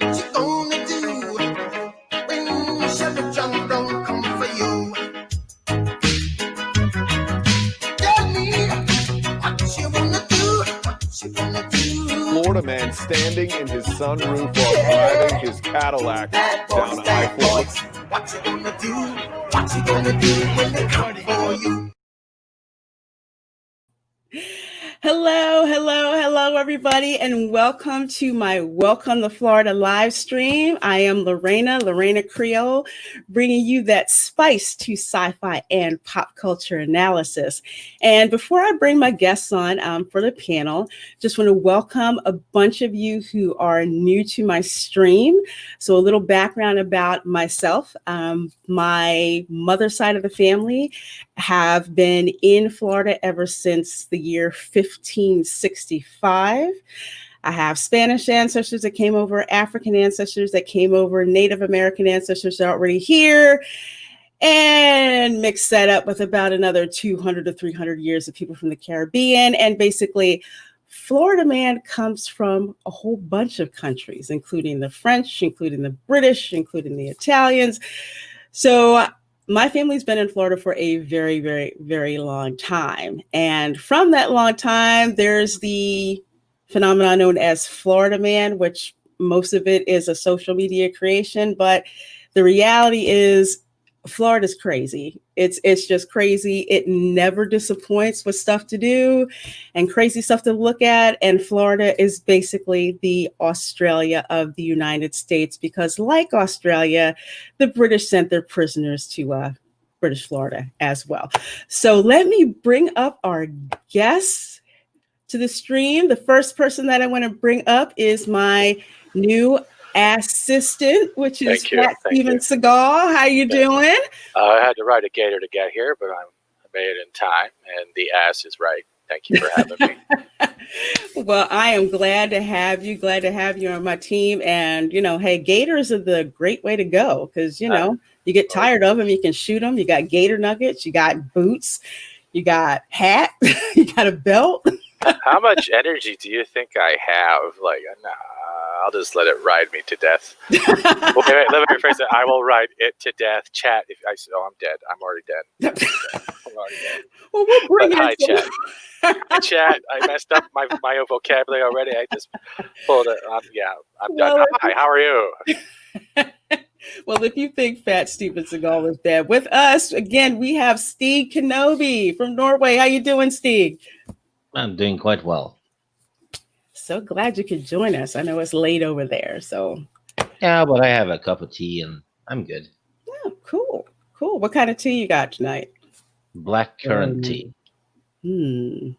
you gonna do when Shelly John don't come for you? Tell me what you wanna do, what you wanna do. Florida man standing in his sunroof while driving his Cadillac down I-4. What you gonna do, what you gonna do when they come for you? Hello, everybody, and welcome to my Welcome to Florida live stream. I am Reina Creole, bringing you that spice to sci-fi and pop culture analysis. And before I bring my guests on for the panel, just want to welcome a bunch of you who are new to my stream. So a little background about myself. My mother's side of the family have been in Florida ever since the year 1565. I have Spanish ancestors that came over, African ancestors that came over, Native American ancestors that are already here, and mix that up with about another 200 to 300 years of people from the Caribbean. And basically, Florida man comes from a whole bunch of countries, including the French, including the British, including the Italians. So my family's been in Florida for a very, very, very long time. And from that long time, there's the phenomenon known as Florida man, which most of it is a social media creation. But the reality is Florida's crazy. It's just crazy. It never disappoints with stuff to do and crazy stuff to look at. And Florida is basically the Australia of the United States because, like Australia, the British sent their prisoners to British Florida as well. So let me bring up our guests to the stream. The first person that I want to bring up is my new assistant, which is Steven Seagal. How you doing? I had to ride a gator to get here, but I made it in time, and the ass is right. Thank you for having me. Well, I am glad to have you. Glad to have you on my team. And, hey, gators are the great way to go because, you get tired of them. You can shoot them. You got gator nuggets. You got boots. You got hat. You got a belt. How much energy do you think I have? I'll just let it ride me to death. Wait, let me rephrase it. I will ride it to death. Chat. If I say, I'm dead. I'm already dead. I'm already dead. Well, we'll bring it. Hi, chat. Hi, chat. I messed up my vocabulary already. I just pulled it. I'm done. Hi, how are you? Well, if you think Fat Steven Seagal is bad, with us again, we have Stig Kenobi from Norway. How you doing, Stig? I'm doing quite well. So glad you could join us. I know it's late over there, so. Yeah, but I have a cup of tea and I'm good. Oh, cool. What kind of tea you got tonight? Black currant tea. The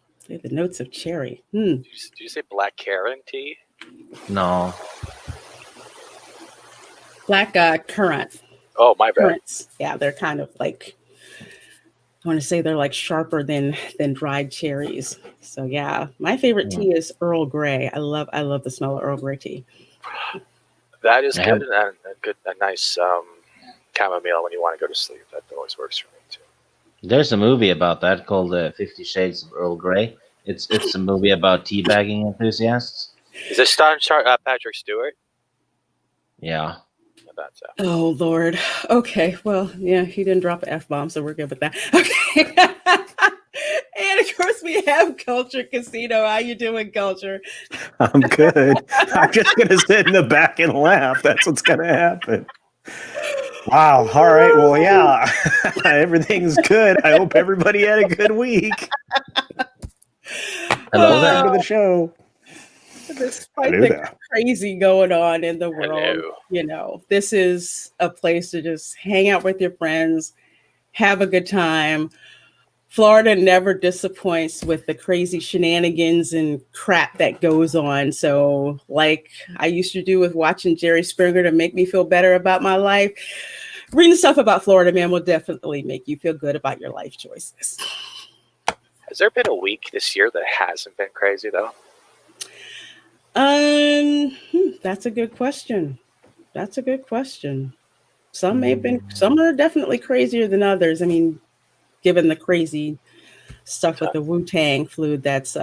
notes of cherry. Do you say black currant tea? No. Black currant. Oh, my bad. Currants. Yeah, they're kind of like, I want to say they're like sharper than dried cherries. So yeah, my favorite tea is Earl Grey. I love the smell of Earl Grey tea. That is good, and a nice chamomile when you want to go to sleep. That always works for me too. There's a movie about that called 50 Shades of Earl Grey. It's a movie about teabagging enthusiasts. Is it starring Patrick Stewart? Yeah. That's Oh Lord. Okay. Well, yeah, he didn't drop an F-bomb, so we're good with that. Okay. And of course we have Culture Casino. How you doing, Culture? I'm good. I'm just gonna sit in the back and laugh. That's what's gonna happen. Wow. All right. Well, yeah. Everything's good. I hope everybody had a good week. Hello there. Welcome to the show. Despite the crazy going on in the world, this is a place to just hang out with your friends, have a good time. Florida never disappoints with the crazy shenanigans and crap that goes on. So like I used to do with watching Jerry Springer to make me feel better about my life, reading stuff about Florida man will definitely make you feel good about your life choices. Has there been a week this year that hasn't been crazy though? That's a good question. Some are definitely crazier than others. I mean, given the crazy stuff with the Wu-Tang flu that's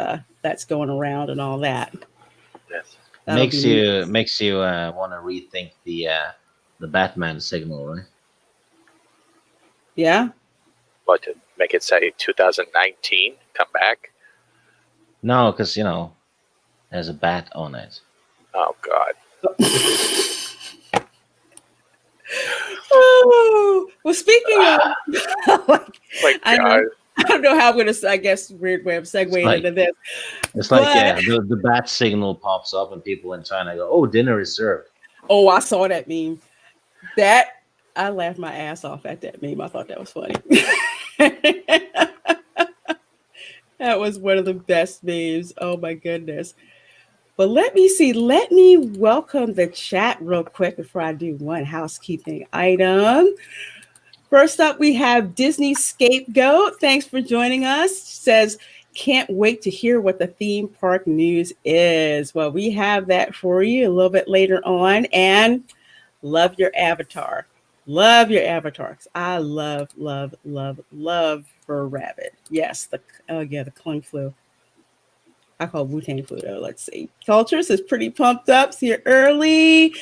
going around and all that. Yes. That'll makes be you want to rethink the Batman signal, right? yeah. What, to make it say 2019? Come back? No, because there's a bat on it. Oh God. Oh, well, speaking of, My I God. know I don't know how I'm gonna. I guess weird way of segueing like- into this, It's like but the bat signal pops up and people in China go, "Oh, dinner is served." oh, I saw that meme. That I laughed my ass off at that meme. I thought that was funny. That was one of the best memes. Oh my goodness. But let me see. Let me welcome the chat real quick before I do one housekeeping item. First up, we have Disney Scapegoat. Thanks for joining us. Says, can't wait to hear what the theme park news is. Well, we have that for you a little bit later on. And love your avatar. Love your avatar. 'Cause I love Fur Rabbit. Yes, the Kling flu. I call Wu-Tang flu though. Let's see. Cultures is pretty pumped up. It's here early.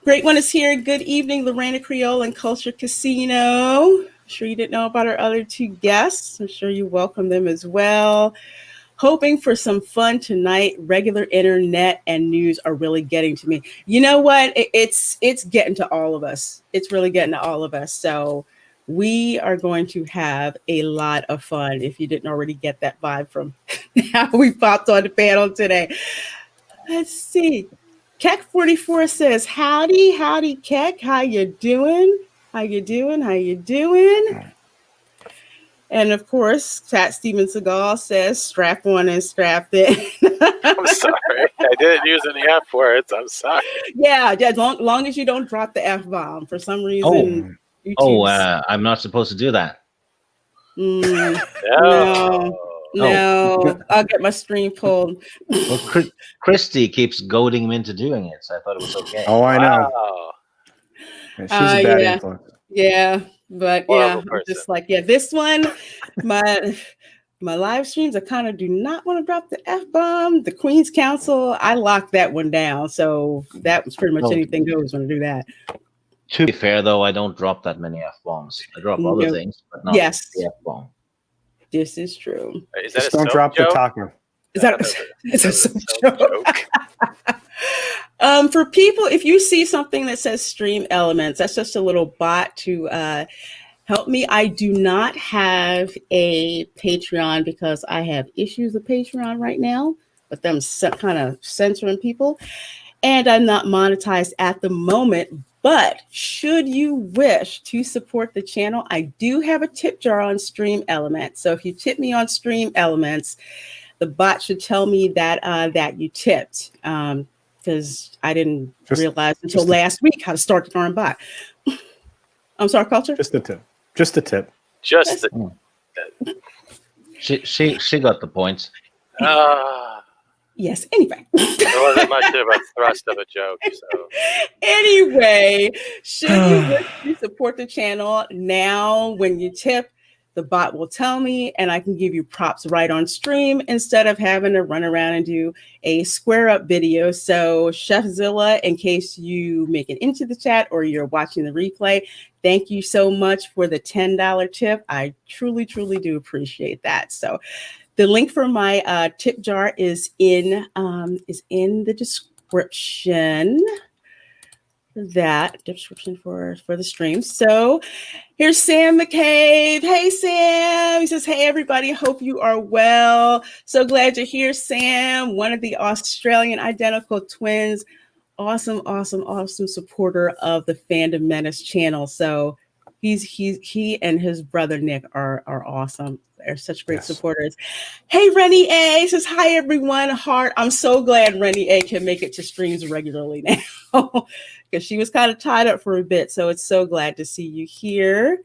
Great one is here. Good evening, Reina, Creole, and Culture Casino. I'm sure you didn't know about our other two guests. I'm sure you welcome them as well. Hoping for some fun tonight. Regular internet and news are really getting to me. You know what? It's getting to all of us. It's really getting to all of us. So we are going to have a lot of fun. If you didn't already get that vibe from how we popped on the panel today. Let's see. Keck 44 says, howdy, Keck. How you doing? And of course, Pat Steven Seagal says, strap on and strapped in. I'm sorry. I didn't use any F words. I'm sorry. Yeah, as long as you don't drop the F-bomb. For some reason, I'm not supposed to do that. No. I'll get my stream pulled. Well, Christy keeps goading me into doing it, so I thought it was okay. Oh, I know. Wow. She's a bad yeah. influence. Yeah, but Horrible I'm person. just like, this one, my live streams, I kind of do not want to drop the F-bomb. The Queen's Council, I locked that one down. So that was pretty much anything goes when I do that. To be fair, though, I don't drop that many F-bombs. I drop other things, but not the F-bomb. This is true. Is that Just don't drop the taco. Is that it's a soap joke? For people, if you see something that says Stream Elements, that's just a little bot to help me. I do not have a Patreon because I have issues with Patreon right now, but them kind of censoring people. And I'm not monetized at the moment. But should you wish to support the channel, I do have a tip jar on Stream Elements. So if you tip me on Stream Elements, the bot should tell me that you tipped. Because I didn't realize until last week how to start the darn bot. I'm sorry, Culture? Just the tip. She got the point. Yes, anyway. There wasn't much of a thrust of a joke. So Anyway, should you wish to support the channel now when you tip, the bot will tell me and I can give you props right on stream instead of having to run around and do a square up video. So Chefzilla, in case you make it into the chat or you're watching the replay, thank you so much for the $10 tip. I truly, truly do appreciate that. So the link for my tip jar is in the description. That description for the stream. So here's Sam McCabe. Hey Sam, he says, hey everybody, hope you are well. So glad you're here, Sam, one of the Australian identical twins. Awesome supporter of the Fandom Menace channel. So he and his brother Nick are awesome. They're such great supporters. Hey, Rennie A says, hi, everyone. Heart. I'm so glad Rennie A can make it to streams regularly now because she was kind of tied up for a bit. So it's so glad to see you here.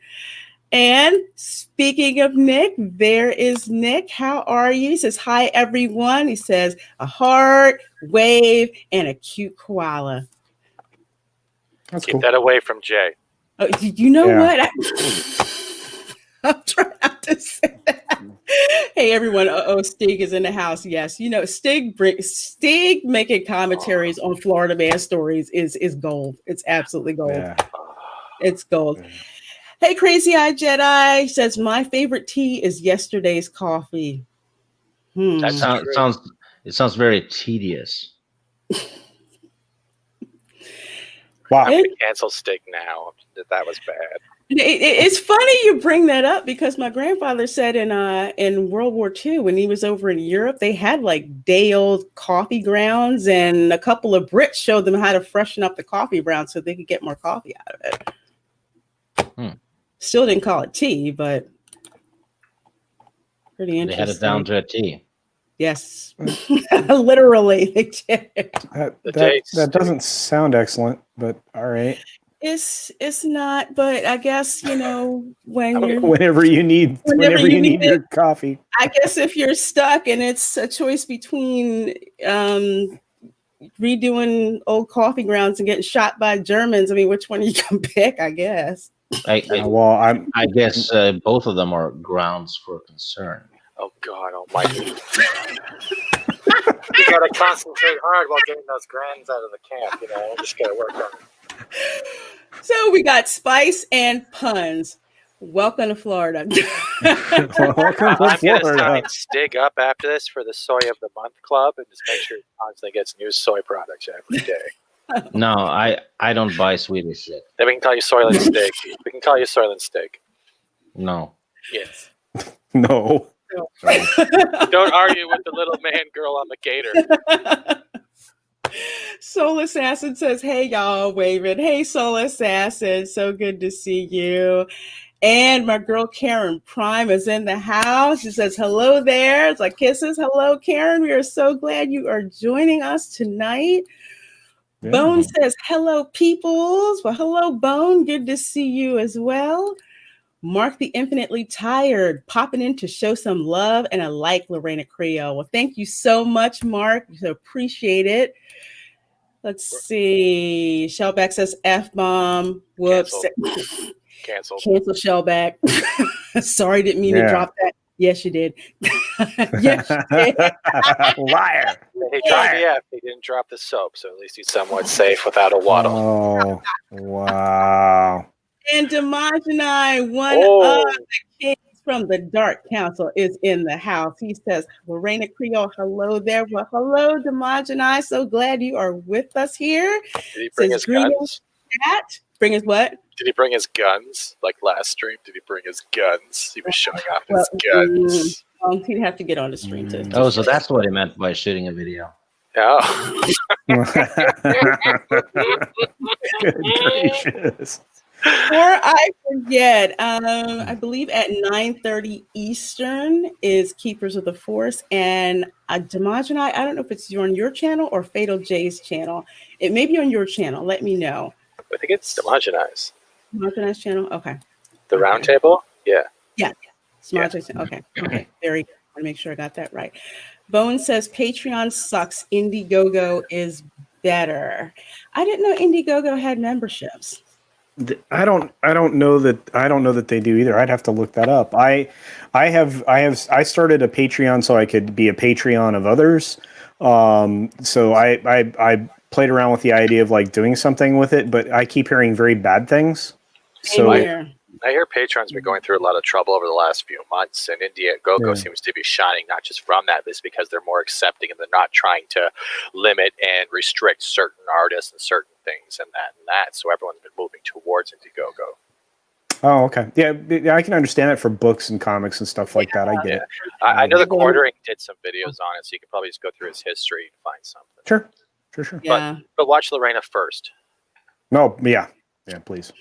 And speaking of Nick, there is Nick. How are you? He says, hi, everyone. He says, a heart, wave, and a cute koala. That's keep cool. that away from Jay. Oh, you know what? I'm trying not to say that. Hey everyone! Stig is in the house. Yes, Stig making commentaries on Florida Man stories is gold. It's absolutely gold. Yeah. It's gold. Yeah. Hey, Crazy Eye Jedi says my favorite tea is yesterday's coffee. That's true. It sounds very tedious. Wow. I'm gonna cancel Stig now. That was bad. It's funny you bring that up because my grandfather said in World War II when he was over in Europe, they had like day old coffee grounds, and a couple of Brits showed them how to freshen up the coffee grounds so they could get more coffee out of it. Still didn't call it tea, but pretty interesting. They had it down to a T. Yes, literally they did. That doesn't sound excellent, but all right. It's not, but I guess Whenever you need your coffee. I guess if you're stuck and it's a choice between redoing old coffee grounds and getting shot by Germans, I mean, which one you can pick? I guess. I guess both of them are grounds for concern. Oh God Almighty! You gotta concentrate hard while getting those grands out of the camp. Just gotta work on it. So we got spice and puns. Welcome to Florida. Welcome to I'm gonna Florida. sign Stig up after this for the Soy of the Month Club, and just make sure he constantly gets new soy products every day. No, I don't buy Swedish shit. Then we can call you Soylent Stig. We can call you Soylent Stig. No. Yes. No. Don't argue with the little man girl on the gator. Soul Assassin says, hey, y'all, waving. Hey, Soul Assassin. So good to see you. And my girl Karen Prime is in the house. She says, hello there. It's like kisses. Hello, Karen. We are so glad you are joining us tonight. Yeah. Bone says, hello, peoples. Well, hello, Bone. Good to see you as well. Mark the Infinitely Tired, popping in to show some love and a like, Lorena Creole. Well, thank you so much, Mark. I appreciate it. Let's see. Shellback says F-bomb. Whoops. Cancel. Cancel Shellback. Sorry, didn't mean to drop that. Yes, you did. Yes, you did. Liar. He dropped the F. He didn't drop the soap, so at least he's somewhat safe without a waddle. Oh, wow. And Dimajanai, one of the kings from the Dark Council, is in the house. He says, Lorena Creole, hello there. Well, hello, Dimajanai. So glad you are with us here. Did he bring his guns? Bring his what? Did he bring his guns? Like last stream, did he bring his guns? He was showing off his guns. He'd have to get on the stream too. Oh, so that's what he meant by shooting a video. Oh. Good gracious. Before I forget, I believe at 9:30 Eastern is Keepers of the Force, and Dimajanai, I don't know if it's on your channel or Fatal J's channel. It may be on your channel. Let me know. I think it's Dimajanai's. Dimajanai's channel? Okay. The round table? Yeah. Yeah. Dimajanai's okay. Okay. Very good. I want to make sure I got that right. Bone says Patreon sucks. Indiegogo is better. I didn't know Indiegogo had memberships. I don't know that they do either. I'd have to look that up. I started a Patreon so I could be a Patreon of others. So I played around with the idea of like doing something with it, but I keep hearing very bad things. So I hear Patreon's been going through a lot of trouble over the last few months, and Indiegogo seems to be shining not just from that, but it's because they're more accepting and they're not trying to limit and restrict certain artists and certain things and that. So everyone's been moving towards Indiegogo. Oh, okay. Yeah, I can understand that for books and comics and stuff like that. I get it. I know the Quartering did some videos on it, so you can probably just go through his history and find something. Sure. Yeah. But watch Lorena first. No, yeah, please.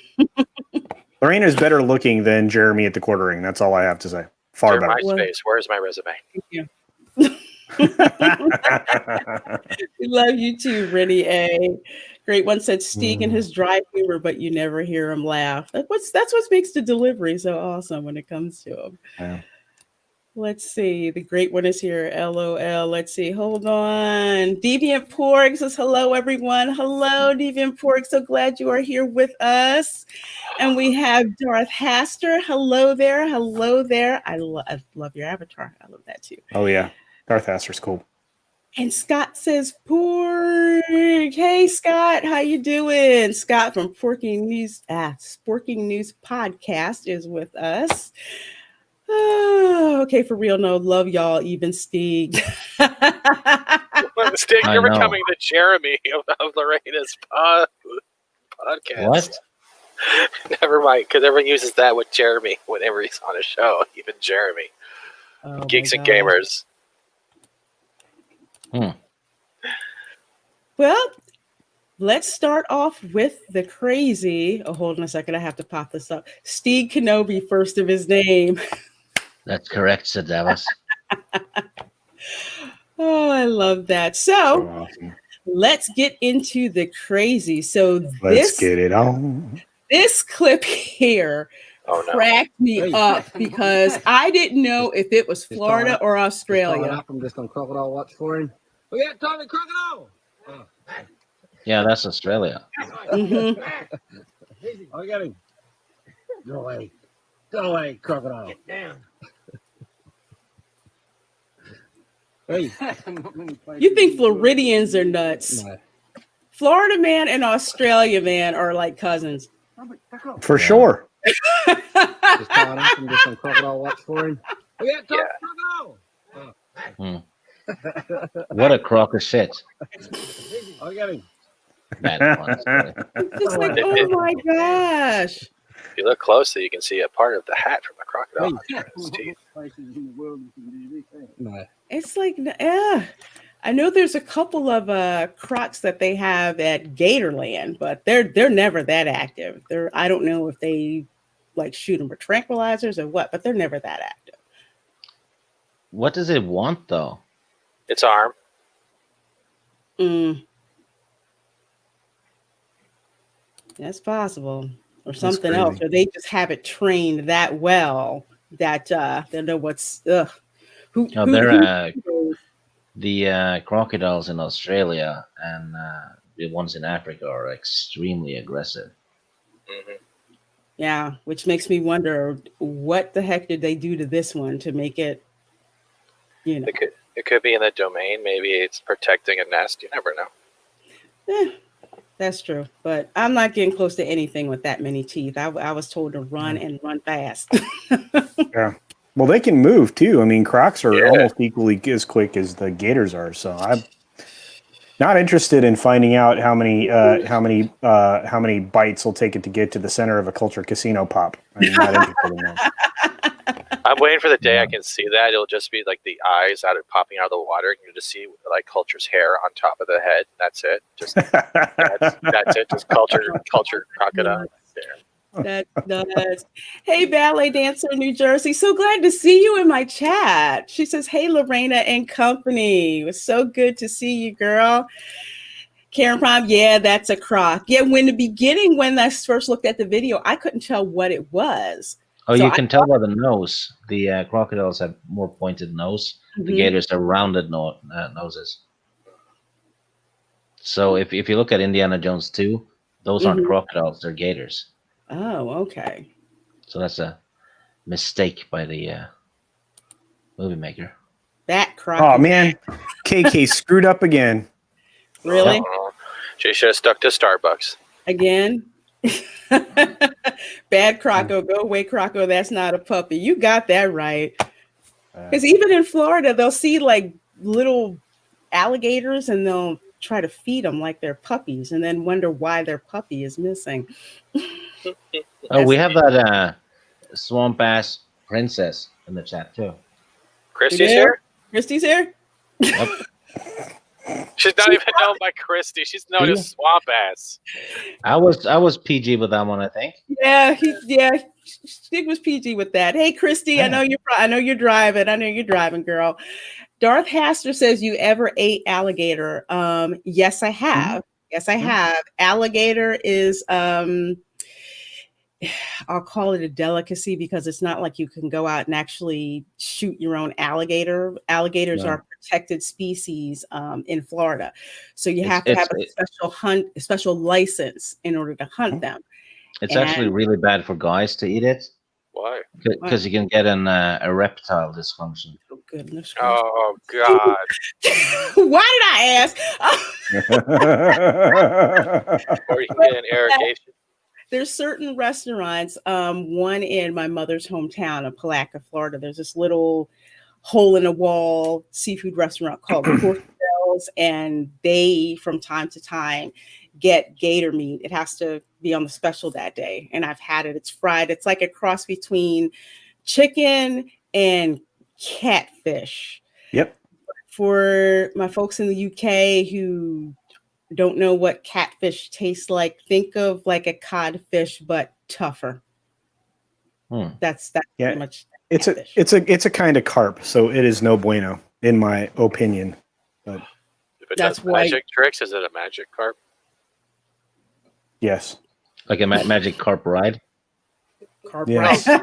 Lorena is better looking than Jeremy at the Quartering. That's all I have to say. Far better. MySpace. Where's my resume? Thank you. We love you too, Rennie A. Great one said Stig and his dry humor, but you never hear him laugh. That's what makes the delivery so awesome when it comes to him. Yeah. Let's see. The great one is here. LOL. Let's see. Hold on. Deviant Pork says, hello, everyone. Hello, Deviant Pork. So glad you are here with us. And we have Darth Haster. Hello there. Hello there. I love your avatar. I love that too. Oh, yeah. Darth Aster's cool. And Scott says, Pork. Hey, Scott. How you doing? Scott from Sporking News Podcast is with us. Oh, okay, for real. No, love y'all, even Stieg. Stig, I you're know. becoming the Jeremy of Lorena's podcast. What? Never mind, because everyone uses that with Jeremy whenever he's on a show, even Jeremy. Oh, Geeks my and God. Gamers. Well, let's start off with the crazy. Oh, hold on a second. I have to pop this up. Stieg Kenobi, first of his name. That's correct, said Davos. Oh, I love that. So So awesome. let's get into the crazy. So Let's get it on. this clip here Oh, no. cracked me up because I didn't know if it was Florida or Australia. I'm just gonna crocodile watch for him. We got Tommy Crocodile. Yeah, that's Australia. Mhm. I got him. Go away, crocodile. Get down. Hey. You think Floridians are nuts? No. Florida man and Australia man are like cousins. For sure. Just tied up. I'm just gonna crocodile watch for him. We got Tommy Crocodile. What a crock of shit. I got him. Bad fun story. It's just like, oh my gosh. If you look closely, you can see a part of the hat from the crocodile. His teeth. No. It's like, I know there's a couple of crocs that they have at Gatorland, but they're never that active. I don't know if they like shoot them with tranquilizers or what, but they're never that active. What does it want, though? Its arm. That's possible. Or something crazy. else. Or they just have it trained that well that they know what's the crocodiles in Australia and the ones in Africa are extremely aggressive. Mm-hmm. Yeah, which makes me wonder what the heck did they do to this one to make it, you know. It could be in the domain. Maybe it's protecting a nest. You never know. That's true, but I'm not getting close to anything with that many teeth. I was told to run and run fast. Yeah. Well, they can move too. I mean, crocs are Yeah. almost equally as quick as the gators are. So I'm not interested in finding out how many bites will take it to get to the center of a culture casino pop. I'm not interested in that. I'm waiting for the day I can see that. It'll just be like the eyes popping out of the water, and you just see like Culture's hair on top of the head. That's it. Just that's it. Just Culture crocodile. There. That's nuts. Hey, ballet dancer in New Jersey. So glad to see you in my chat. She says, hey, Lorena and company. It was so good to see you, girl. Karen Prime, yeah, that's a croc. Yeah, when I first looked at the video, I couldn't tell what it was. Oh, So you can tell by the nose. The crocodiles have more pointed nose. The gators have rounded noses. So if you look at Indiana Jones 2, those aren't crocodiles, they're gators. Oh, okay. So that's a mistake by the movie maker. That croc. Oh man, KK screwed up again. Really? She should have stuck to Starbucks. Again? Bad Croco. Go away, Croco. That's not a puppy. You got that right. Because even in Florida, they'll see like little alligators and they'll try to feed them like they're puppies and then wonder why their puppy is missing. Oh, we have that swamp ass princess in the chat too. Christy's here? Christy's here? Yep. She's not even known by Christy. She's known as Swamp Ass. I was PG with that one, I think. Yeah, Stig was PG with that. Hey, Christy, Yeah. I know you're driving. I know you're driving, girl. Darth Haster says, you ever ate alligator? Yes, I have. Yes, I have. Alligator is I'll call it a delicacy because it's not like you can go out and actually shoot your own alligator. Alligators No. are protected species in Florida, so you It's have to have it's a special license in order to hunt them. it's actually And really bad for guys to eat it Why? because you can get an erectile dysfunction. oh goodness, Oh God. why did I ask? Or you can get an irrigation. There's certain restaurants. One in my mother's hometown of Palatka, Florida. There's this little hole in a wall seafood restaurant called Pork Bells, and they from time to time get gator meat. It has to be on the special that day, and I've had it. It's fried. It's like a cross between chicken and catfish. Yep. For my folks in the UK who don't know what catfish tastes like, think of like a codfish but tougher. That's Yeah. pretty much It's catfish. a kind of carp, so it is no bueno, in my opinion. But If it That's does why- magic tricks, is it a magic carp? yes. Like a magic carp ride. Carp Yes. right.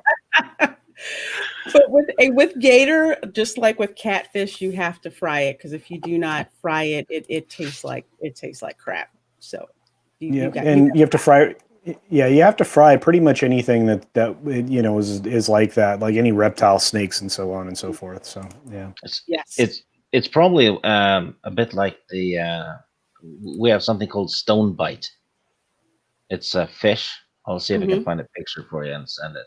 But with gator, just like with catfish, you have to fry it because if you do not fry it, it tastes like crap. So Yeah, got- and you have to fry. Yeah, you have to fry pretty much anything that is like that, like any reptile, snakes, and so on and so forth. So yeah, yes. It's probably a bit like we have something called stone bite. It's a fish. I'll see if I can find a picture for you and send it.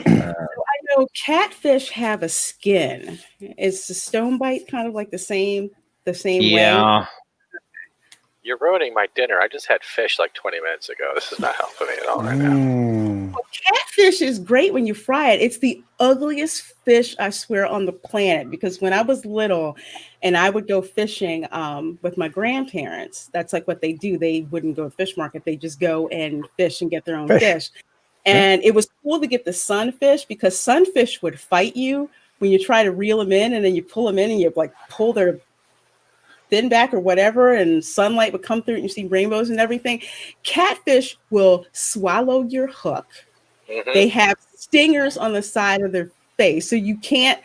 I know catfish have a skin. Is the stone bite kind of like the same way? Yeah, You're ruining my dinner. I just had fish like 20 minutes ago. This is not helping me at all right now. Mm. Catfish is great when you fry it. It's the ugliest fish, I swear, on the planet. Because when I was little and I would go fishing with my grandparents, that's like what they do. They wouldn't go to the fish market. They just go and fish and get their own fish. And it was cool to get the sunfish because sunfish would fight you when you try to reel them in and then you pull them in and you like pull their fin back or whatever, and sunlight would come through and you see rainbows and everything. Catfish will swallow your hook. Mhm. They have stingers on the side of their face. So you can't,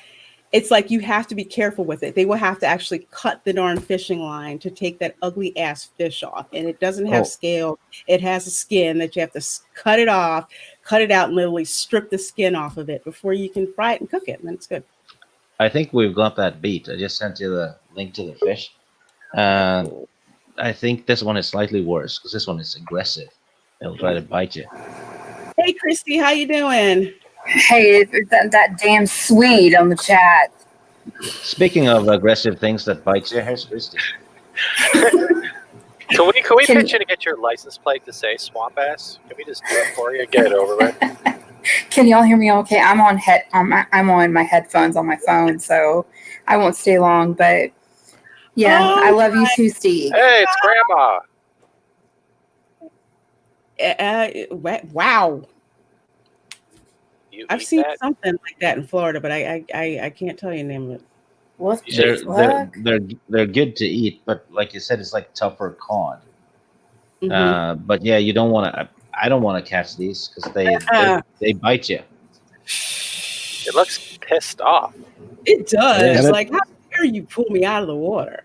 it's like you have to be careful with it. They will have to actually cut the darn fishing line to take that ugly ass fish off. And it doesn't have scale. It has a skin that you have to cut it off, cut it out, and literally strip the skin off of it before you can fry it and cook it. And then it's good. I think we've got that beat. I just sent you the link to the fish. I think this one is slightly worse because this one is aggressive. It'll try to bite you. Hey, Christy, how you doing? Hey, that damn Swede on the chat. Speaking of aggressive things that bite you, here's Christy. Can we pitch in to get your license plate to say swamp ass? Can we just do it for you? Get it over with. Can y'all hear me okay? I'm on my headphones on my phone, so I won't stay long, but yeah, I love you too, Steve. Hey, it's Grandma. Wow. You I've eat seen that? something like that in Florida, but I can't tell you the name of it. What They're, the they're, fuck? they're good to eat, but like you said, it's like tougher cod. Mhm. But yeah, you don't want to. I don't want to catch these because they bite you. It looks pissed off. It does. Yeah. Like, how dare you pull me out of the water?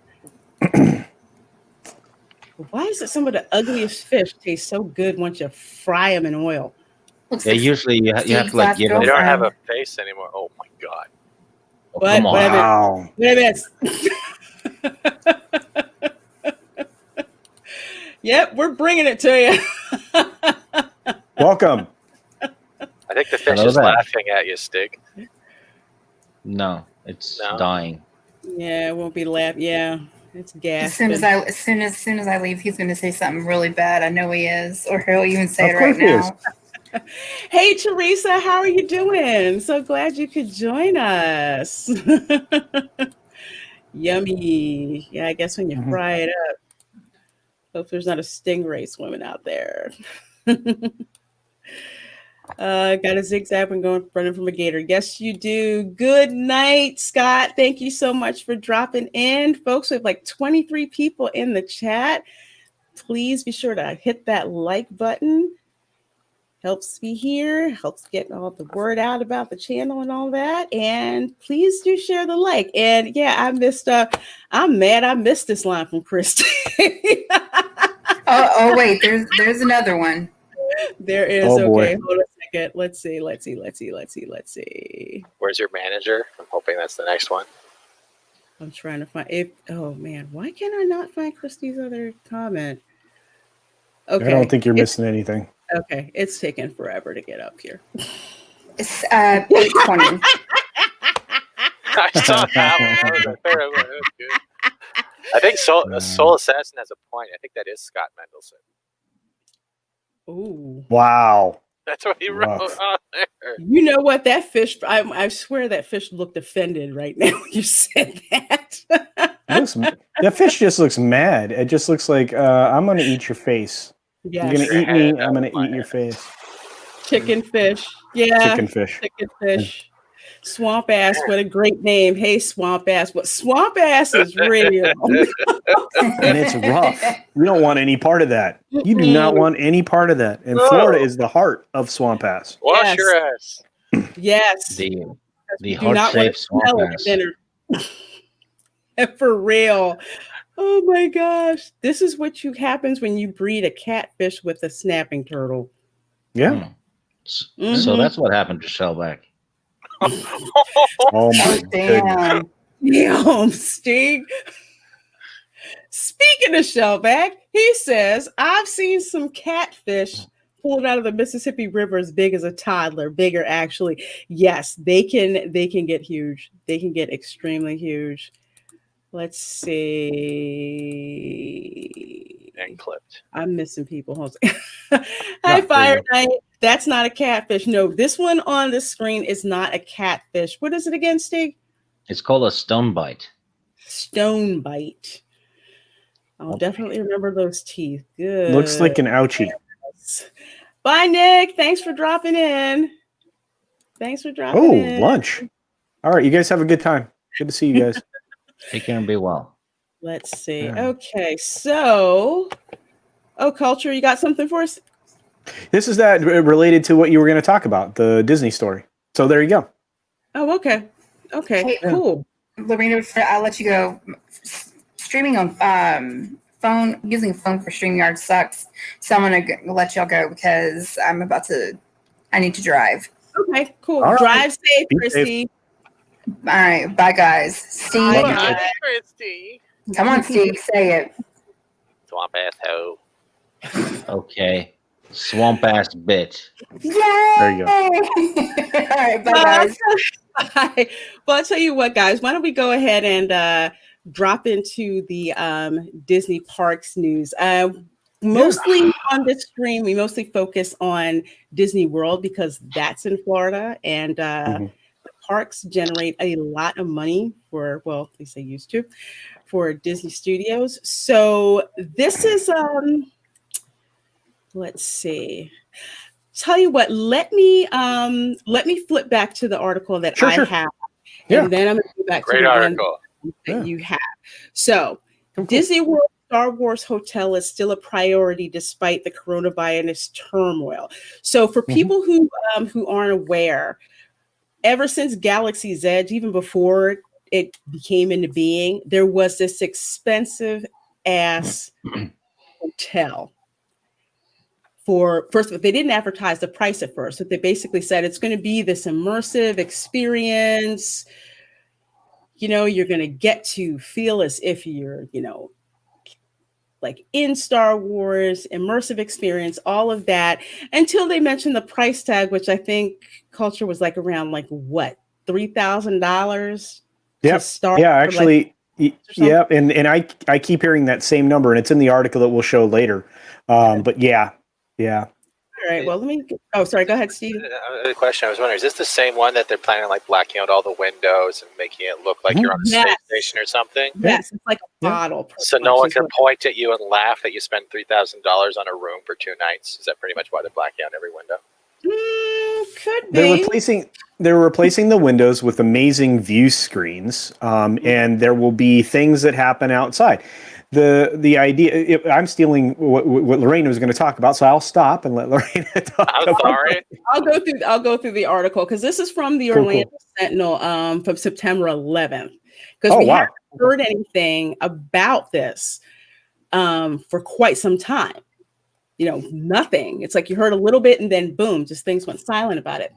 Why is it some of the ugliest fish taste so good once you fry them in oil? Looks Yeah, like usually you have Steve's to like last give They it. don't have a girlfriend. face anymore. Oh my god. Oh, What? come on. What? Wow. Wait a minute. Yep, we're bringing it to you. Welcome. I think the fish Hello is there. laughing at you, Stig. No, it's No? dying. Yeah, it won't be laughing. Yeah, it's gas. as soon as I leave, he's going to say something really bad. I know he is, or he'll even say Of it right course he is. now. Hey, Teresa, how are you doing? So glad you could join us. Yummy. Yeah, I guess when you fry it up, hope there's not a stingray swimming out there. Got a zigzag and going running from a gator. Yes, you do. Good night, Scott. Thank you so much for dropping in. Folks, we have like 23 people in the chat. Please be sure to hit that like button. Helps me here, helps get all the word out about the channel and all that. And please do share the like. And yeah, I'm mad I missed this line from Christy. Oh wait, there's another one. There is. Oh, boy. Okay, hold on a second. Let's see. Where's your manager? I'm hoping that's the next one. I'm trying to find it. Oh man, why can I not find Christy's other comment? Okay. I don't think you're missing anything. Okay, it's taking forever to get up here. It's 8:20. I saw that one. That was good. I think Soul Assassin has a point. I think that is Scott Mendelson. Ooh. Wow. That's what he wrote Rough. on there. You know what? That fish, I swear that fish looked offended right now when you said that. That fish just looks mad. It just looks like, I'm going to eat your face. Yes. You're going to eat me. I'm going to eat your face. Chicken fish. Yeah. Chicken fish. Chicken fish. Swamp ass, what a great name. Hey, swamp ass. What swamp ass is real. And it's rough. You don't want any part of that. You do not want any part of that. And No. Florida is the heart of swamp ass. Wash Yes. your ass. Yes. The Do not want heart-shaped to swamp smell it ass. dinner. For real. Oh my gosh. This is what happens when you breed a catfish with a snapping turtle. Yeah. So that's what happened to Shellback. Oh my goodness. Damn, Steve. Speaking of Shellback, he says, I've seen some catfish pulled out of the Mississippi River as big as a toddler, bigger actually. Yes, they can get huge. They can get extremely huge. Let's see. And clipped. I'm missing people. Hold on. Hi, Fire Knight. That's not a catfish. No, this one on the screen is not a catfish. What is it again, Stig? It's called a stone bite. Stone bite. I'll definitely remember those teeth. Good. Looks like an ouchie. Bye, Nick. Thanks for dropping in. Oh, lunch. All right, you guys have a good time. Good to see you guys. Take care and be well. Let's see. Yeah. Okay, so, Culture, you got something for us? This is that related to what you were going to talk about, the Disney story. So there you go. Oh, okay. Okay, Hey, cool. Lorena, I'll let you go. Streaming on phone, using a phone for StreamYard sucks. So I'm going to let y'all go because I need to drive. Okay, cool. All right. Drive safe, Be Christy. All right. Bye, guys. Steve, Bye. Bye, Christy. come on, Steve, say it. Swamp ass hoe. Okay. Swamp ass bitch. Yay! There you go. All right. Bye, guys. Bye. Well, I'll tell you what, guys. Why don't we go ahead and drop into the Disney Parks news? Mostly on this stream, we mostly focus on Disney World because that's in Florida, and the parks generate a lot of money for, well, at least they used to, for Disney Studios. So this is, let's see. Tell you what, let me flip back to the article that I have, and then I'm going to go back to the article one that you have. So Disney World Star Wars Hotel is still a priority despite the coronavirus turmoil. So for people who aren't aware, ever since Galaxy's Edge, even before it came into being, there was this expensive ass hotel. First, they didn't advertise the price at first, but they basically said it's going to be this immersive experience. You know, you're going to get to feel as if you're, like in Star Wars, immersive experience, all of that, until they mentioned the price tag, which I think Culture was like around like what, $3,000 to start. Yeah, actually, yeah, and I keep hearing that same number, and it's in the article that we'll show later. But yeah. All right. Well, sorry. Go ahead, Steve. The question I was wondering, is this the same one that they're planning on like blacking out all the windows and making it look like you're on a space station or something? Yes, it's like a bottle. So no one can point at you and laugh that you spent $3,000 on a room for 2 nights. Is that pretty much why they're blacking out every window? Could be. They're replacing the windows with amazing view screens, and there will be things that happen outside. the idea. I'm stealing what Lorena was going to talk about, so I'll stop and let Lorena talk. I'm sorry. I'll go through the article because this is from the Orlando Sentinel from September 11th. Because we haven't heard anything about this for quite some time. Nothing. It's like you heard a little bit and then boom, just things went silent about it.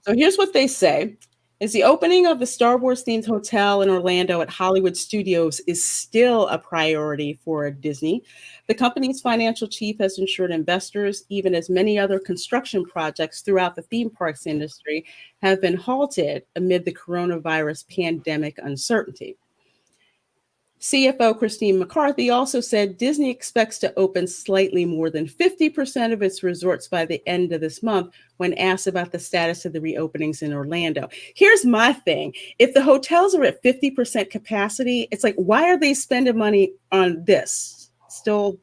So here's what they say. Is the opening of the Star Wars themed hotel in Orlando at Hollywood Studios is still a priority for Disney. The company's financial chief has assured investors, even as many other construction projects throughout the theme parks industry have been halted amid the coronavirus pandemic uncertainty. CFO Christine McCarthy also said Disney expects to open slightly more than 50% of its resorts by the end of this month when asked about the status of the reopenings in Orlando. Here's my thing. If the hotels are at 50% capacity, it's like, why are they spending money on this? Still,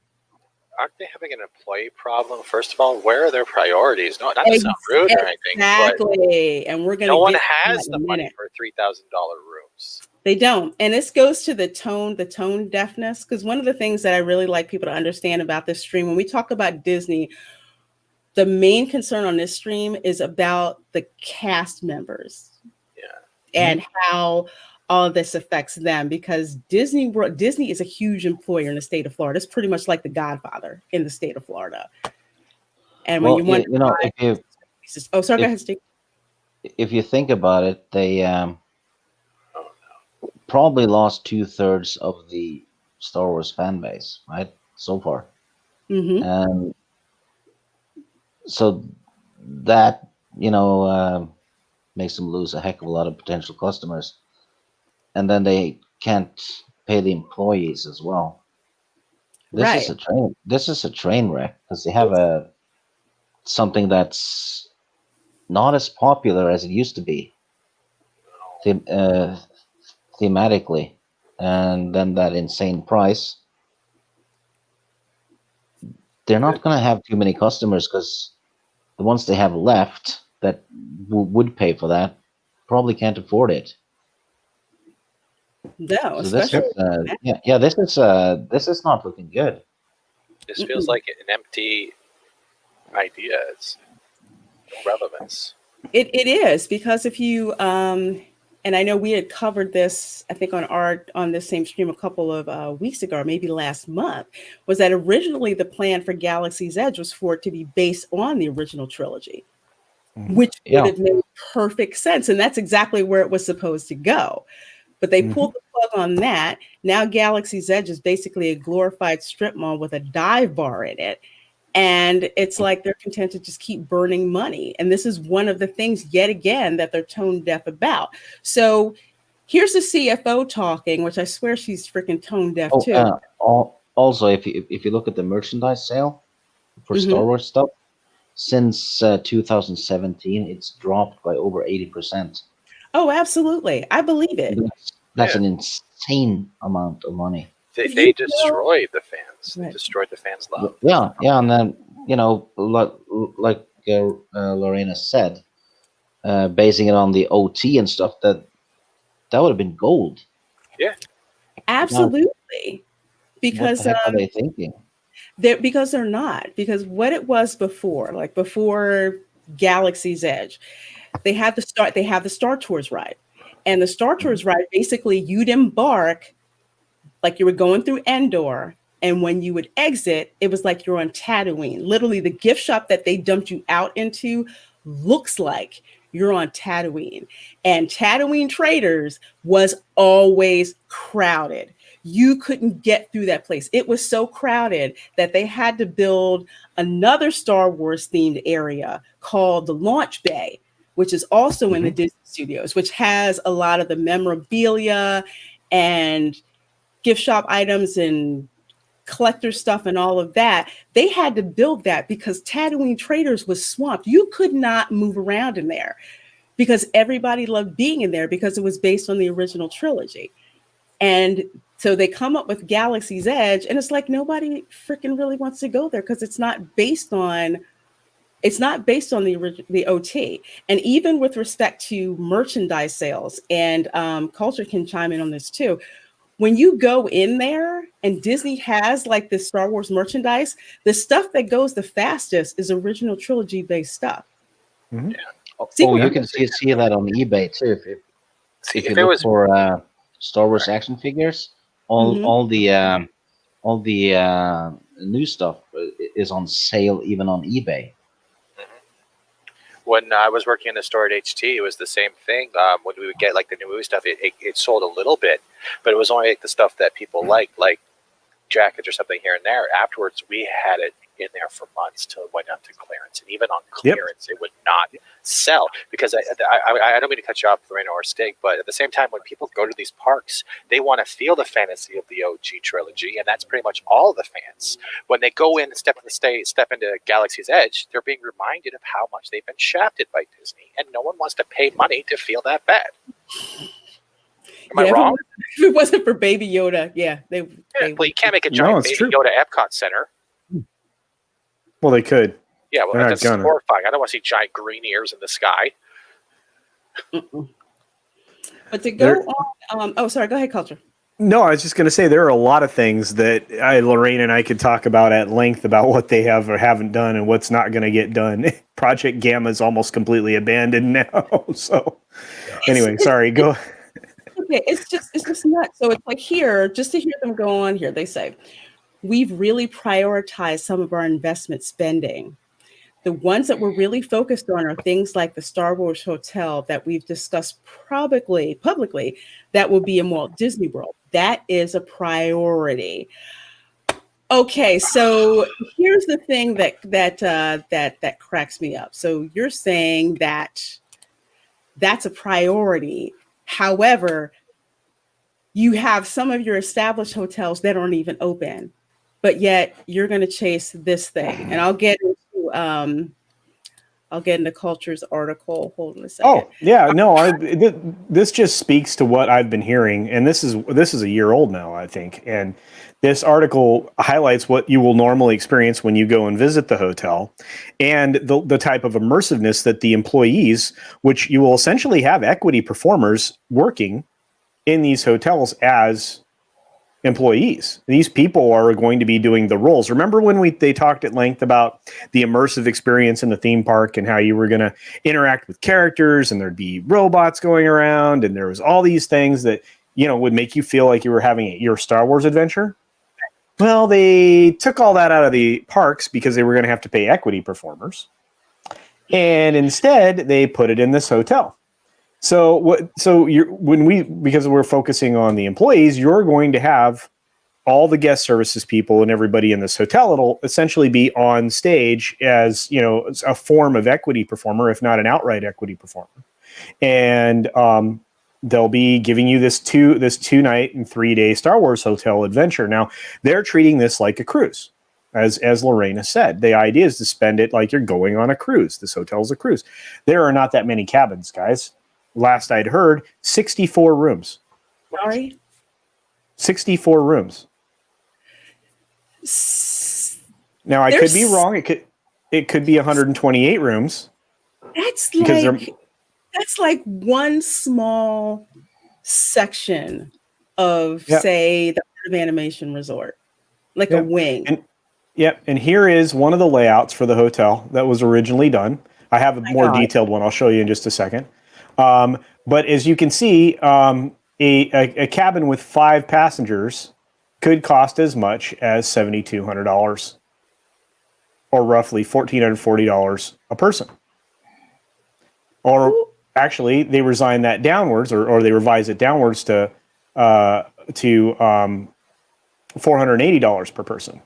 aren't they having an employee problem? First of all, where are their priorities? No, not to sound rude or anything. Exactly. And we're going to no one has the money for $3,000 rooms. They don't. And this goes to the tone deafness. Because one of the things that I really like people to understand about this stream, when we talk about Disney, the main concern on this stream is about the cast members. Yeah. And how all of this affects them, because Disney is a huge employer in the state of Florida. It's pretty much like the Godfather in the state of Florida. And when go ahead, Steve. If you think about it, they probably lost 2/3 of the Star Wars fan base, right? So far. Mm-hmm. And so that, makes them lose a heck of a lot of potential customers. And then they can't pay the employees as well. This is a train wreck because they have something that's not as popular as it used to be. Thematically, and then that insane price, they're not going to have too many customers because the ones they have left that would pay for that probably can't afford it. No, so this is not looking good. This feels like an empty idea. It's no relevance. It is, because if you and I know we had covered this, I think on this same stream a couple of weeks ago, or maybe last month, was that originally the plan for Galaxy's Edge was for it to be based on the original trilogy, which would have made perfect sense. And that's exactly where it was supposed to go. But they pulled the plug on that. Now Galaxy's Edge is basically a glorified strip mall with a dive bar in it. And it's like they're content to just keep burning money. And this is one of the things, yet again, that they're tone deaf about. So here's the CFO talking, which I swear she's freaking tone deaf too. Also, if you look at the merchandise sale for Star Wars stuff, since 2017, it's dropped by over 80%. Oh, absolutely. I believe it. That's an insane amount of money. They destroyed the fans. They destroyed the fans' love. Yeah, and then like Lorena said, basing it on the OT and stuff, that would have been gold. Yeah, absolutely. Because what the heck are they thinking? Because they're not. Because what it was before, like before Galaxy's Edge, they have the Star Tours ride, and the Star Tours ride, basically you'd embark like you were going through Endor, and when you would exit, it was like you're on Tatooine. Literally, the gift shop that they dumped you out into looks like you're on Tatooine. And Tatooine Traders was always crowded. You couldn't get through that place. It was so crowded that they had to build another Star Wars themed area called the Launch Bay, which is also in the Disney Studios, which has a lot of the memorabilia and gift shop items and collector stuff and all of that. They had to build that because Tatooine Traders was swamped. You could not move around in there because everybody loved being in there because it was based on the original trilogy. And so they come up with Galaxy's Edge, and it's like nobody freaking really wants to go there because it's not based on the OT. And even with respect to merchandise sales, and Culture can chime in on this too, when you go in there and Disney has like this Star Wars merchandise, the stuff that goes the fastest is original trilogy based stuff. Mhm. Oh, you can see that on eBay too. See, If you if it look was for Star Wars action figures, all Mhm. all the new stuff is on sale even on eBay. when I was working in the store at HT, it was the same thing. When we would get like the new movie stuff, it sold a little bit, but it was only like the stuff that people like jackets or something here and there. Afterwards, we had it in there for months till it went up to clearance, and even on clearance, it would not sell because I don't mean to cut you off, Lorena or Stig, but at the same time, when people go to these parks, they want to feel the fantasy of the OG trilogy, and that's pretty much all the fans. When they go in and step into Galaxy's Edge, they're being reminded of how much they've been shafted by Disney, and no one wants to pay money to feel that bad. Am I wrong? If it wasn't for Baby Yoda, Well, you can't make a No, giant it's Baby true. Yoda Epcot Center. Well, they could. Yeah, well, They're not that's gonna. horrifying. I don't want to see giant green ears in the sky. But to go on, oh, sorry, go ahead, Culture. No, I was just going to say there are a lot of things that Lorraine and I could talk about at length about what they have or haven't done and what's not going to get done. Project Gamma is almost completely abandoned now. So, anyway, sorry. Go. Okay, it's just nuts. So it's like here, just to hear them go on here, they say, we've really prioritized some of our investment spending. The ones that we're really focused on are things like the Star Wars Hotel that we've discussed publicly, that will be in Walt Disney World. That is a priority. Okay, so here's the thing that cracks me up. So you're saying that that's a priority. However, you have some of your established hotels that aren't even open, but yet you're going to chase this thing. And I'll get into Culture's article. Hold on a second. Oh, yeah, no, this just speaks to what I've been hearing, and this is a year old now, I think. And this article highlights what you will normally experience when you go and visit the hotel, and the type of immersiveness that the employees, which you will essentially have equity performers working in these hotels as employees. These people are going to be doing the roles. Remember when they talked at length about the immersive experience in the theme park and how you were going to interact with characters and there'd be robots going around and there was all these things that, would make you feel like you were having your Star Wars adventure? Well, they took all that out of the parks because they were going to have to pay equity performers. And instead, they put it in this hotel. So because we're focusing on the employees, you're going to have all the guest services people and everybody in this hotel. It'll essentially be on stage as, a form of equity performer, if not an outright equity performer. And they'll be giving you this 2-night and 3-day Star Wars hotel adventure. Now, they're treating this like a cruise. As Lorena said, the idea is to spend it like you're going on a cruise. This hotel's a cruise. There are not that many cabins, guys. Last I'd heard, 64 rooms. Sorry? 64 rooms. Now, I could be wrong. It could be 128 rooms. That's like one small section of, say, the Art of Animation Resort, like a wing. And here is one of the layouts for the hotel that was originally done. I have a more detailed one. I'll show you in just a second. But as you can see, a cabin with 5 passengers could cost as much as $7,200, or roughly $1,440 a person. Or actually, they resign that downwards, or they revise it downwards to $480 per person.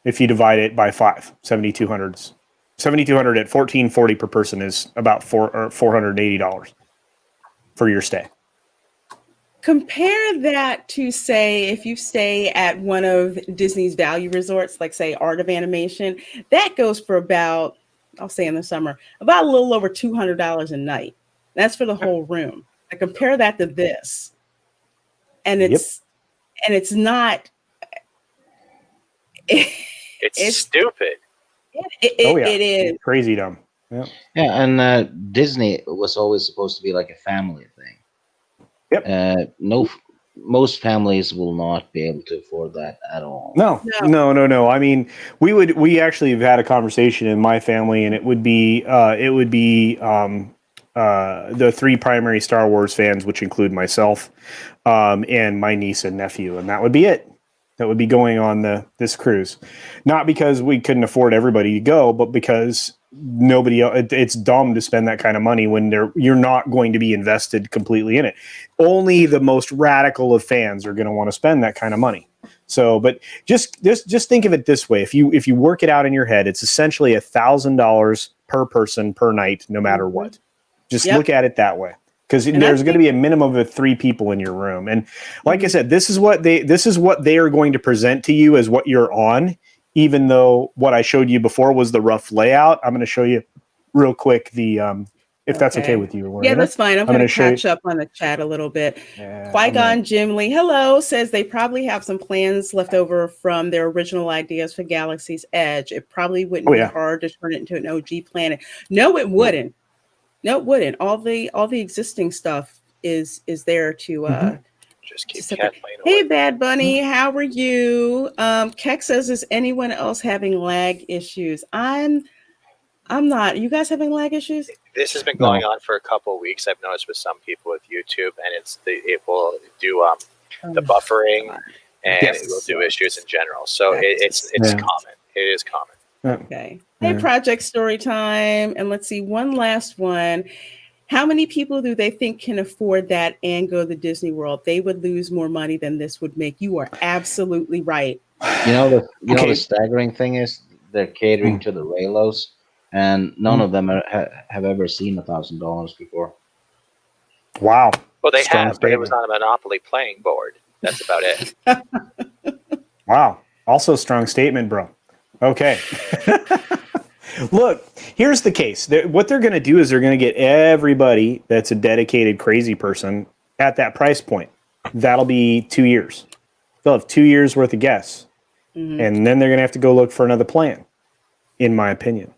If you divide it by 5, 7,200 at $1,440 per person is about $480 for your stay. Compare that to, say, if you stay at one of Disney's value resorts, like, say, Art of Animation, that goes for about, I'll say in the summer, about a little over $200 a night. That's for the whole room. I compare that to this, and it's not. It's stupid. It is crazy dumb. Yeah, and Disney was always supposed to be like a family thing. Yep. No most families will not be able to afford that at all. No. I mean, we actually have had a conversation in my family, and it would be the three primary Star Wars fans, which include myself, and my niece and nephew, and that would be it. That would be going on this cruise, not because we couldn't afford everybody to go, but because nobody else, it's dumb to spend that kind of money when you're not going to be invested completely in it. Only the most radical of fans are going to want to spend that kind of money. So, but just think of it this way: if you work it out in your head, it's essentially $1,000 per person per night, no matter what. Just look at it that way. Because there's going to be a minimum of 3 people in your room. And like I said, this is what they are going to present to you as what you're on, even though what I showed you before was the rough layout. I'm going to show you real quick if that's okay with you, Lorena. Yeah, that's fine. I'm going to catch up on the chat a little bit. Qui-Gon Jim Lee, hello, says they probably have some plans left over from their original ideas for Galaxy's Edge. It probably wouldn't be hard to turn it into an OG planet. No, it wouldn't. No, it wouldn't. All the existing stuff is there to just keep cat playing Hey, away. Bad Bunny, how are you? Keck says, is anyone else having lag issues? I'm not. You guys having lag issues? This has been going on for a couple of weeks. I've noticed with some people with YouTube, and it will do the buffering, and it will do issues in general. So it's common. It is common. Okay. Hey, Project Storytime. And let's see, one last one. How many people do they think can afford that and go to Disney World? They would lose more money than this would make. You are absolutely right. You know the staggering thing is they're catering to the Raylos, and none of them have ever seen $1,000 before. Wow. Well, they have, but it was on a Monopoly playing board. That's about it. Wow. Also strong statement, bro. Okay. Look, here's the case. What they're going to do is they're going to get everybody that's a dedicated crazy person at that price point. That'll be 2 years. They'll have 2 years worth of guests. And then they're going to have to go look for another plan, in my opinion.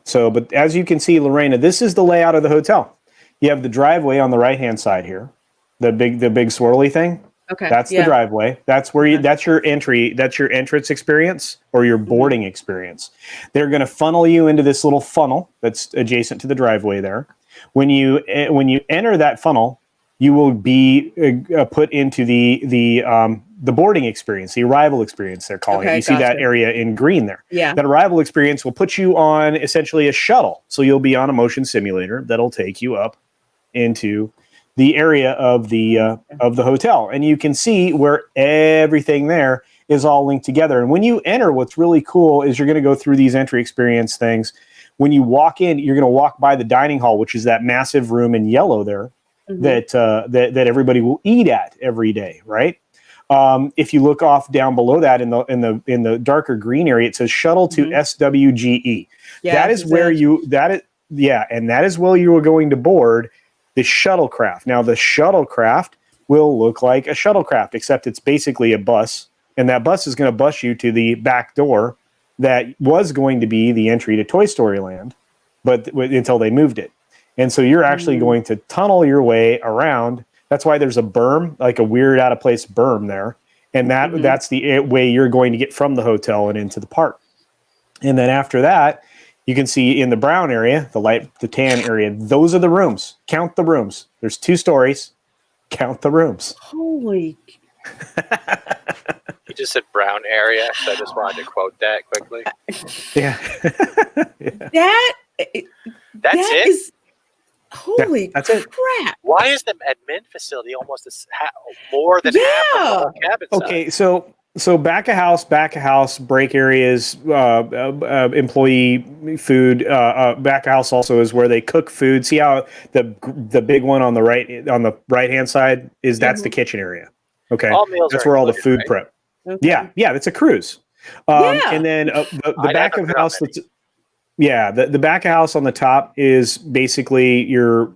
So, but as you can see, Lorena, this is the layout of the hotel. You have the driveway on the right-hand side here, the big swirly thing. Okay. That's the driveway. That's where that's your entry. That's your entrance experience or your boarding experience. They're going to funnel you into this little funnel that's adjacent to the driveway there. When you enter that funnel, you will be put into the boarding experience, the arrival experience. They're calling it. You see that area in green there. Yeah. That arrival experience will put you on essentially a shuttle. So you'll be on a motion simulator that'll take you up into the area of the hotel, and you can see where everything there is all linked together. And when you enter, what's really cool is you're going to go through these entry experience things. When you walk in, you're going to walk by the dining hall, which is that massive room in yellow there that everybody will eat at every day, right? If you look off down below that in the darker green area, it says shuttle to SWGE. Yeah, that is where that is where you are going to board the shuttlecraft. Now, the shuttlecraft will look like a shuttlecraft, except it's basically a bus, and that bus is going to bus you to the back door that was going to be the entry to Toy Story Land, but until they moved it. And so you're actually going to tunnel your way around. That's why there's a berm, like a weird out of place berm there, and that's the way you're going to get from the hotel and into the park. And then after that, you can see in the brown area, the tan area, those are the rooms. Count the rooms. There's 2 stories. Count the rooms. Holy. You just said brown area, so I just wanted to quote that quickly. Yeah. That's it? Holy that's it. crap. Why is the admin facility almost more than half of the whole cabin size? Okay, so back of house, break areas, employee food. Back of house also is where they cook food. See how the big one on the right hand side is that's the kitchen area. Okay, all meals that's are where all the included, food right? prep. Okay. Yeah, it's a cruise. And then the back of house. The back of house on the top is basically your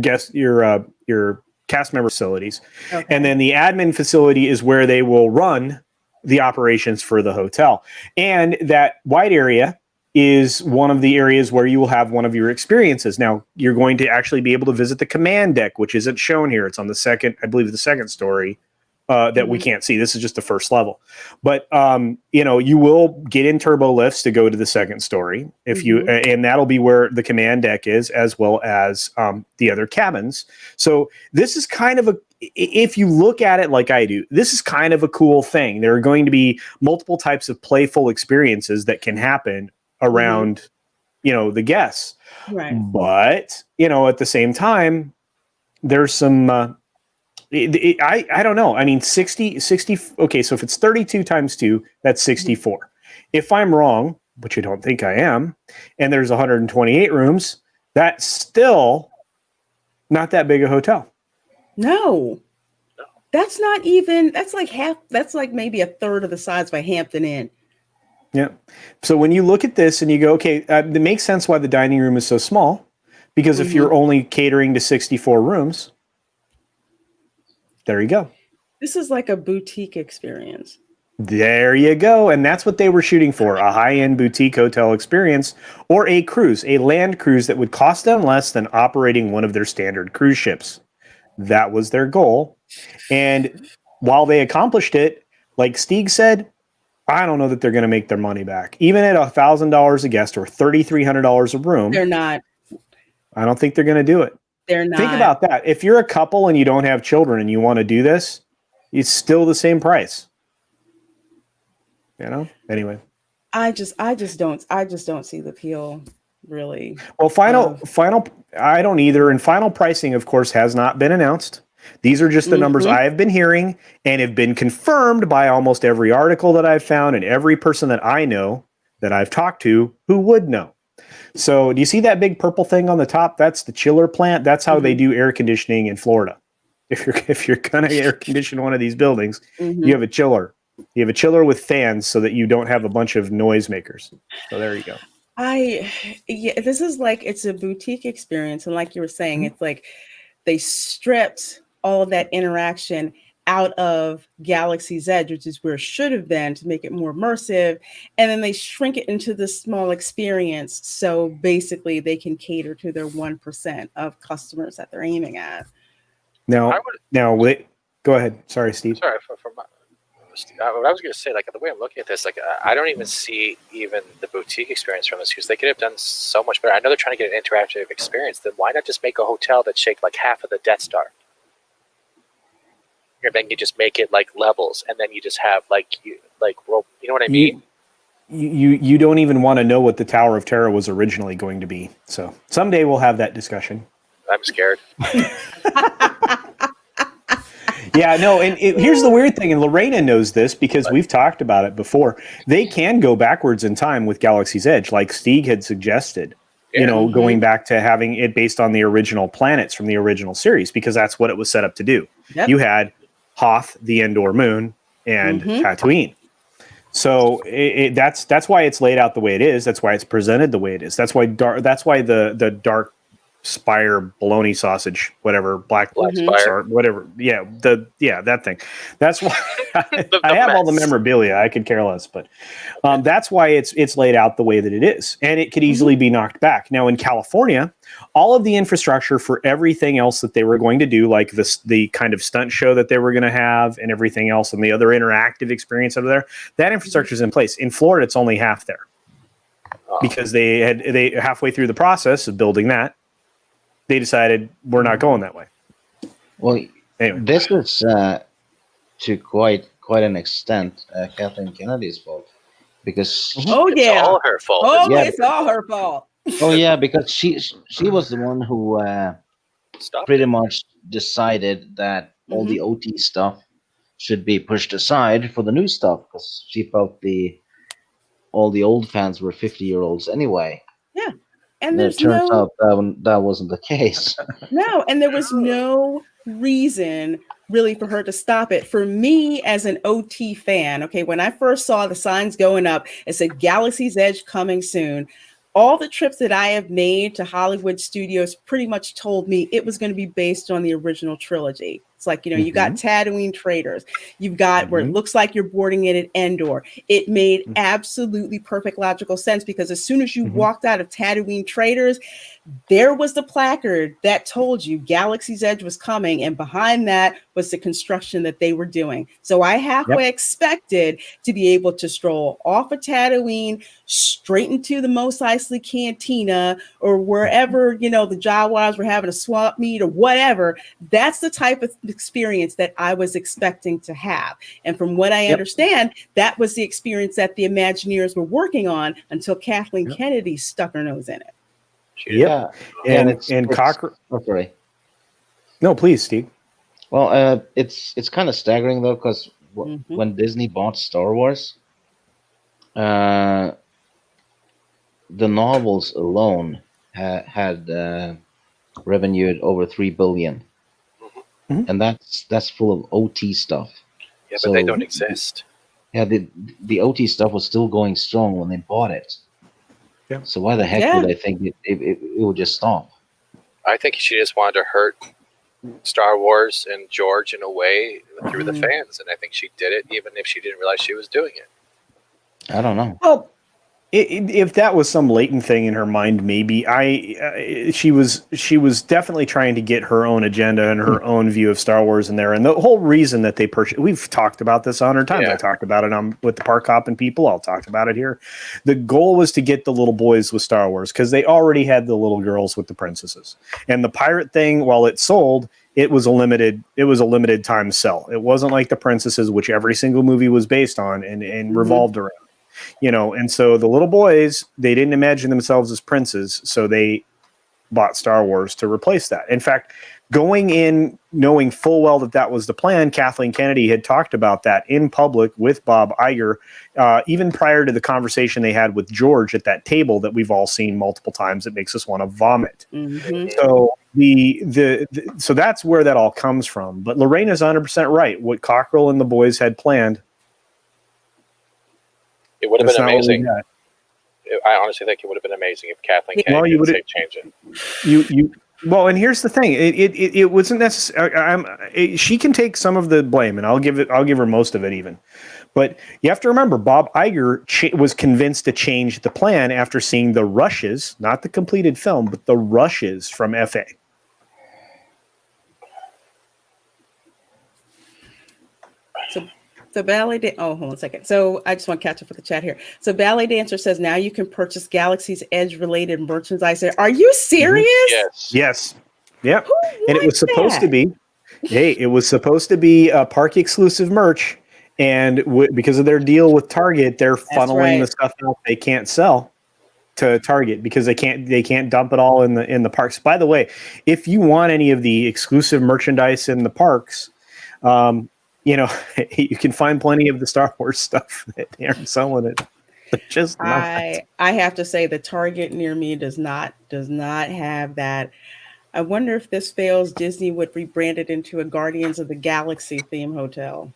cast member facilities. Okay. And then the admin facility is where they will run the operations for the hotel. And that white area is one of the areas where you will have one of your experiences. Now, you're going to actually be able to visit the command deck, which isn't shown here. It's on the second, I believe, the second story that we can't see. This is just the first level. But, you will get in turbo lifts to go to the second story if you, and that'll be where the command deck is, as well as the other cabins. So this is kind of if you look at it like I do, this is kind of a cool thing. There are going to be multiple types of playful experiences that can happen around, the guests. Right. But, at the same time, there's some, I don't know. I mean, 60, okay, so if it's 32 times 2, that's 64. If I'm wrong, which I don't think I am, and there's 128 rooms, that's still not that big a hotel. No. That's not even, that's like maybe a third of the size of a Hampton Inn. Yeah. So when you look at this and you go, okay, it makes sense why the dining room is so small, because if you're only catering to 64 rooms, there you go. This is like a boutique experience. There you go. And that's what they were shooting for, a high-end boutique hotel experience, or a cruise, a land cruise that would cost them less than operating one of their standard cruise ships. That was their goal. And while they accomplished it, like Stieg said, I don't know that they're going to make their money back. Even at $1,000 a guest or $3,300 a room. They're not. I don't think they're going to do it. They're not. Think about that. If you're a couple and you don't have children and you want to do this, it's still the same price. Anyway. I just don't see the appeal, really. Well, final, I don't either. And final pricing, of course, has not been announced. These are just the numbers I have been hearing and have been confirmed by almost every article that I've found and every person that I know that I've talked to who would know. So do you see that big purple thing on the top? That's the chiller plant. That's how they do air conditioning in Florida. If you're going to air condition one of these buildings, you have a chiller. You have a chiller with fans so that you don't have a bunch of noisemakers. So there you go. This is like, it's a boutique experience. And like you were saying, it's like they stripped all of that interaction out of Galaxy's Edge, which is where it should have been, to make it more immersive. And then they shrink it into this small experience. So basically they can cater to their 1% of customers that they're aiming at. Now, wait, go ahead. Sorry, Steve. Sorry, what I was going to say, like, the way I'm looking at this, like, I don't even see even the boutique experience from this, because they could have done so much better. I know they're trying to get an interactive experience. Then why not just make a hotel that's shaped like half of the Death Star? And then you just make it like levels, and then you just have you know what I mean? You don't even want to know what the Tower of Terror was originally going to be. So someday we'll have that discussion. I'm scared. Yeah, no, and here's the weird thing, and Reina knows this because we've talked about it before. They can go backwards in time with Galaxy's Edge, like Stieg had suggested. Yeah. Going back to having it based on the original planets from the original series, because that's what it was set up to do. Yep. You had Hoth, the Endor moon, and Tatooine. So that's why it's laid out the way it is. That's why it's presented the way it is. That's why the dark spire bologna sausage, whatever, black spire, whatever. Yeah, that thing. That's why I have all the memorabilia. I could care less, but that's why it's laid out the way that it is, and it could easily be knocked back. Now in California, all of the infrastructure for everything else that they were going to do, like the kind of stunt show that they were going to have, and everything else, and the other interactive experience over there, that infrastructure is in place. In Florida, it's only half there because they halfway through the process of building that, they decided we're not going that way. Well, anyway. This is to quite an extent Kathleen Kennedy's fault, because it's all her fault. It's all her fault. Oh yeah, because she was the one who pretty much decided that all the OT stuff should be pushed aside for the new stuff, because she felt all the old fans were 50-year-olds anyway. Yeah. And it turns out that wasn't the case. No, and there was no reason really for her to stop it. For me as an OT fan, okay, when I first saw the signs going up, it said Galaxy's Edge coming soon. All the trips that I have made to Hollywood studios pretty much told me it was going to be based on the original trilogy. It's like, you got Tatooine traders. You've got where it looks like you're boarding it at Endor. It made absolutely perfect logical sense because as soon as you walked out of Tatooine traders, there was the placard that told you Galaxy's Edge was coming, and behind that was the construction that they were doing. So I halfway expected to be able to stroll off of Tatooine, straight into the Mos Eisley Cantina, or wherever, the Jawas were having a swap meet or whatever. That's the type of experience that I was expecting to have. And from what I understand, that was the experience that the Imagineers were working on until Kathleen Kennedy stuck her nose in it. Yeah, And Cocker. Oh, sorry. No, please, Steve. Well, it's kind of staggering though, because when Disney bought Star Wars, the novels alone had revenued over $3 billion, and that's full of OT stuff. Yeah, but they don't exist. Yeah, the OT stuff was still going strong when they bought it. Yeah. So why the heck would I think it would just stop? I think she just wanted to hurt Star Wars and George in a way through the fans, and I think she did it even if she didn't realize she was doing it. I don't know. Well, if that was some latent thing in her mind, maybe she was definitely trying to get her own agenda and her own view of Star Wars in there. And the whole reason that they purchased, we've talked about this 100 times. I talked about it with the Park Hop and people. I'll talk about it here. The goal was to get the little boys with Star Wars because they already had the little girls with the princesses. And the pirate thing, while it sold, it was a limited time sell. It wasn't like the princesses, which every single movie was based on and revolved around. And so the little boys, they didn't imagine themselves as princes, so they bought Star Wars to replace that. In fact, going in knowing full well that was the plan, Kathleen Kennedy had talked about that in public with Bob Iger, even prior to the conversation they had with George at that table that we've all seen multiple times. It makes us want to vomit. So so that's where that all comes from. But Lorena's 100% right. What Cockrell and the boys had planned. It would have been amazing. I honestly think it would have been amazing if Kathleen Kennedy didn't change it. Well, and here's the thing: it wasn't necessary. She can take some of the blame, and I'll give her most of it, even. But you have to remember, Bob Iger was convinced to change the plan after seeing the rushes, not the completed film, but the rushes from FA. So ballet hold on a second. So I just want to catch up with the chat here. So Ballet Dancer says now you can purchase Galaxy's Edge related merchandise. Are you serious? Yes. Yep. And it was supposed to be. Hey, it was supposed to be park exclusive merch, and because of their deal with Target, they're funneling the stuff out they can't sell to Target because they can't dump it all in the parks. By the way, if you want any of the exclusive merchandise in the parks, you can find plenty of the Star Wars stuff that they aren't selling it. Just I have to say the Target near me does not have that. I wonder if this fails, Disney would rebrand it into a Guardians of the Galaxy theme hotel.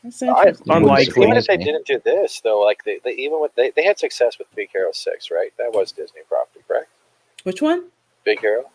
Unlikely. Even if they didn't do this, though, like they had success with Big Hero 6, right? That was Disney property, correct? Which one? Big Hero.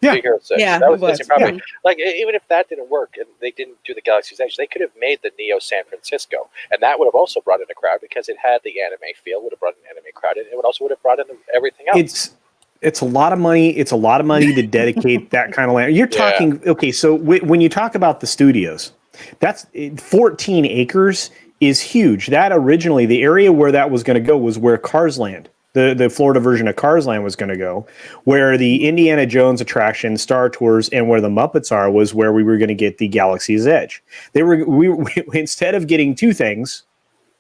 Yeah. Big Hero 6. Yeah, that was Disney property. Yeah. Like even if that didn't work and they didn't do the Galaxy's Edge, they could have made the Neo San Francisco, and that would have also brought in a crowd because it had the anime feel. Would have brought an anime crowd, and it would have brought in everything else. It's a lot of money. It's a lot of money to dedicate that kind of land. You're talking okay. So when you talk about the studios, that's 14 acres is huge. That originally the area where that was going to go was where Cars Land. The Florida version of Cars Land was going to go, where the Indiana Jones attraction, Star Tours, and where the Muppets are was where we were going to get the Galaxy's Edge. We instead of getting two things,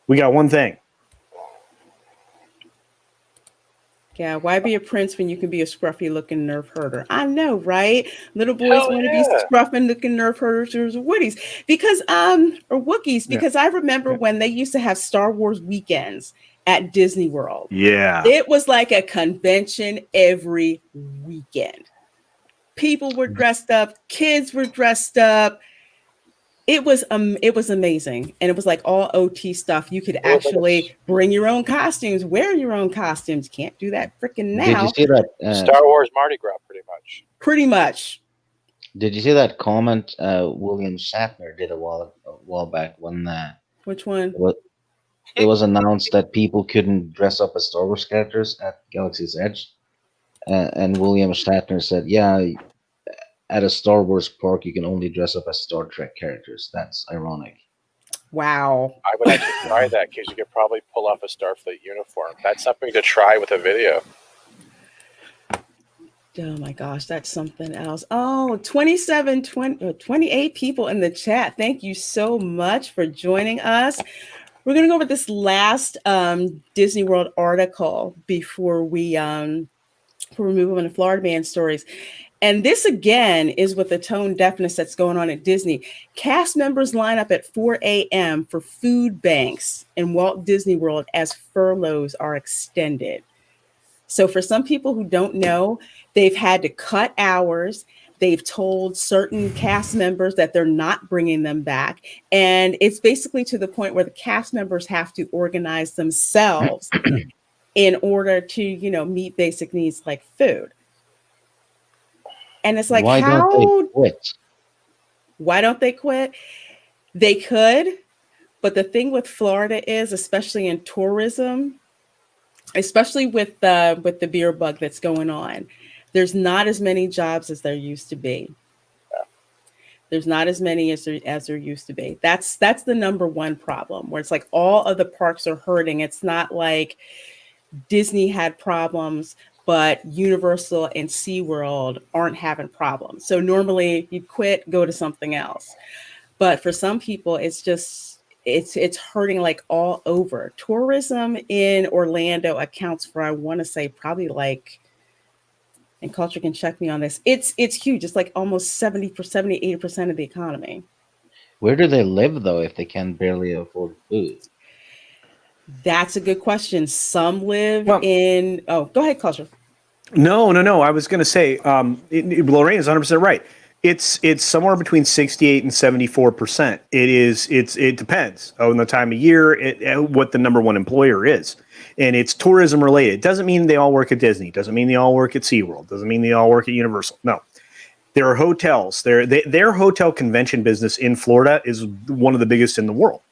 we got one thing. Yeah, why be a prince when you can be a scruffy-looking nerf herder? I know, right? Little boys want to be scruffy-looking nerf herders or Woodies because or Wookiees because I remember when they used to have Star Wars weekends at Disney World. Yeah, it was like a convention every weekend. People were dressed up, kids were dressed up. It was amazing, and it was like all OT stuff. You could actually bring your own costumes, wear your own costumes. Can't do that freaking now. Did you see that? Star Wars Mardi Gras, pretty much. Pretty much. Did you see that comment William Shatner did a while back when Which one? what it was announced that people couldn't dress up as Star Wars characters at Galaxy's Edge, and William Shatner said, "Yeah, at a Star Wars park, you can only dress up as Star Trek characters. That's ironic." Wow. I would actually try that because you could probably pull off a Starfleet uniform. That's something to try with a video. Oh my gosh, that's something else. Oh, 28 people in the chat. Thank you so much for joining us. We're going to go over this last Disney World article before we move on to Florida Man stories. And this again is with the tone deafness that's going on at Disney. Cast members line up at 4 a.m. for food banks in Walt Disney World as furloughs are extended. So for some people who don't know, they've had to cut hours. They've told certain cast members that they're not bringing them back. And it's basically to the point where the cast members have to organize themselves in order to, meet basic needs like food. And it's like, Why don't they quit? Why don't they quit? They could. But the thing with Florida is, especially in tourism, especially with the beer bug that's going on, there's not as many jobs as there used to be. There's not as many as there used to be. That's the number one problem, where it's like all of the parks are hurting. It's not like Disney had problems, but Universal and SeaWorld aren't having problems. So normally you'd quit, go to something else. But for some people, it's just it's hurting like all over. Tourism in Orlando accounts for, I want to say, probably like, and Culture can check me on this, it's huge. It's like almost 80% of the economy. Where do they live though if they can barely afford food? That's a good question. Some live in, go ahead, Culture. No. I was going to say, Lorraine is 100% right. It's somewhere between 68 and 74%. It depends on the time of year, what the number one employer is. And it's tourism related. It doesn't mean they all work at Disney. Doesn't mean they all work at SeaWorld. Doesn't mean they all work at Universal. No. There are hotels. Their hotel convention business in Florida is one of the biggest in the world.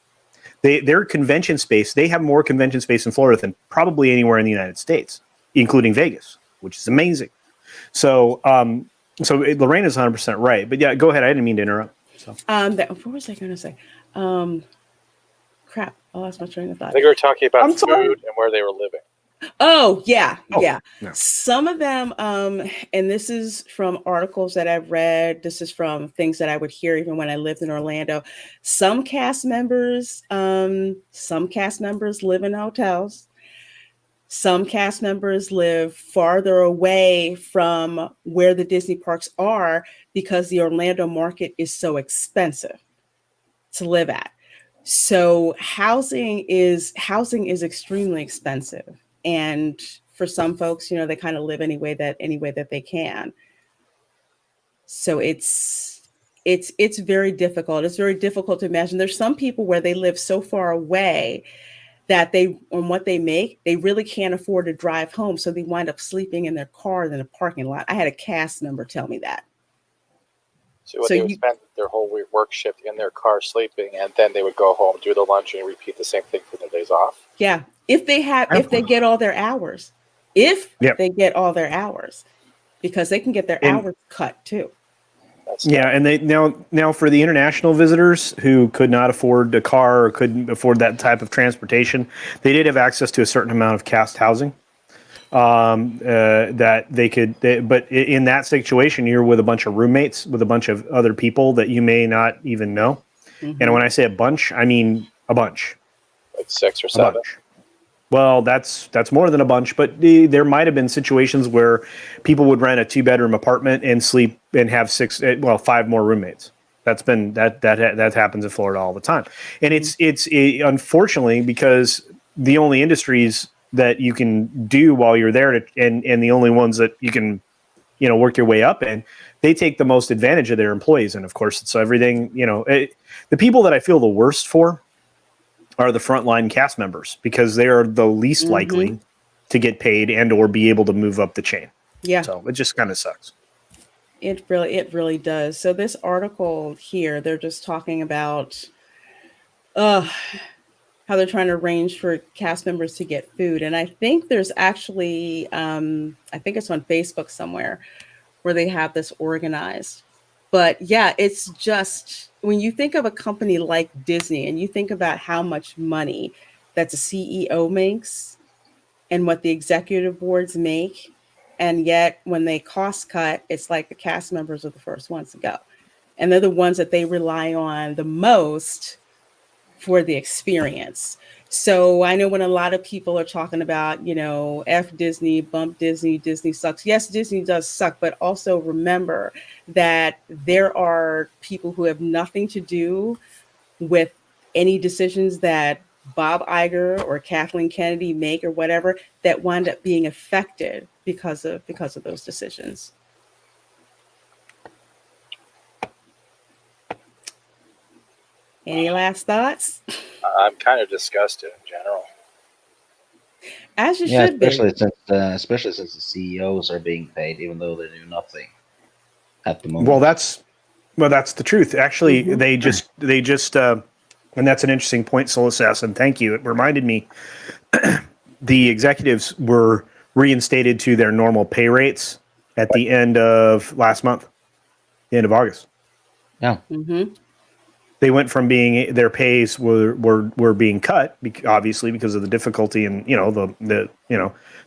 Their convention space, they have more convention space in Florida than probably anywhere in the United States, including Vegas, which is amazing. So Lorraine is 100% right. But yeah, go ahead. I didn't mean to interrupt. So. What was I going to say? Crap. I lost my train of thought. I think we were talking about food and where they were living. Oh, yeah. Yeah. No. Some of them, and this is from articles that I've read. This is from things that I would hear even when I lived in Orlando. Some cast members live in hotels. Some cast members live farther away from where the Disney parks are because the Orlando market is so expensive to live at. So housing is extremely expensive. And for some folks, they kind of live any way that they can. So it's very difficult. It's very difficult to imagine. There's some people where they live so far away that on what they make, they really can't afford to drive home. So they wind up sleeping in their car in a parking lot. I had a cast member tell me that. So they would spend their whole work shift in their car sleeping, and then they would go home, do the laundry, and repeat the same thing for their days off. Yeah. If they get all their hours, they get all their hours, because they can get their hours cut too. And they now for the international visitors who could not afford a car or couldn't afford that type of transportation, they did have access to a certain amount of cast housing that they could. But in that situation, you're with a bunch of roommates, with a bunch of other people that you may not even know. Mm-hmm. And when I say a bunch, I mean a bunch, like 6 or 7. Well, that's more than a bunch, but there might have been situations where people would rent a 2-bedroom apartment and sleep and have 5 more roommates. That happens in Florida all the time, and it's unfortunately, because the only industries that you can do while you're there and the only ones that you can work your way up in, they take the most advantage of their employees, and of course it's everything. The people that I feel the worst for are the frontline cast members, because they are the least likely to get paid and or be able to move up the chain. Yeah. So it just kind of sucks. It really does. So this article here, they're just talking about how they're trying to arrange for cast members to get food. And I think there's actually, I think it's on Facebook somewhere where they have this organized. But yeah, it's just when you think of a company like Disney and you think about how much money that the CEO makes and what the executive boards make. And yet when they cost cut, it's like the cast members are the first ones to go. And they're the ones that they rely on the most for the experience. So I know when a lot of people are talking about, F Disney, bump Disney, Disney sucks. Yes, Disney does suck, but also remember that there are people who have nothing to do with any decisions that Bob Iger or Kathleen Kennedy make or whatever that wind up being affected because of those decisions. Any last thoughts? I'm kind of disgusted in general. As you Yeah, should be. especially since the CEOs are being paid, even though they do nothing at the moment. Well, that's the truth. Actually, Mhm. they just, and that's an interesting point, Soul Assassin. Thank you. It reminded me, the executives were reinstated to their normal pay rates at the end of last month, the end of August. Yeah. Mm-hmm. They went from being their pays were being cut, obviously because of the difficulty and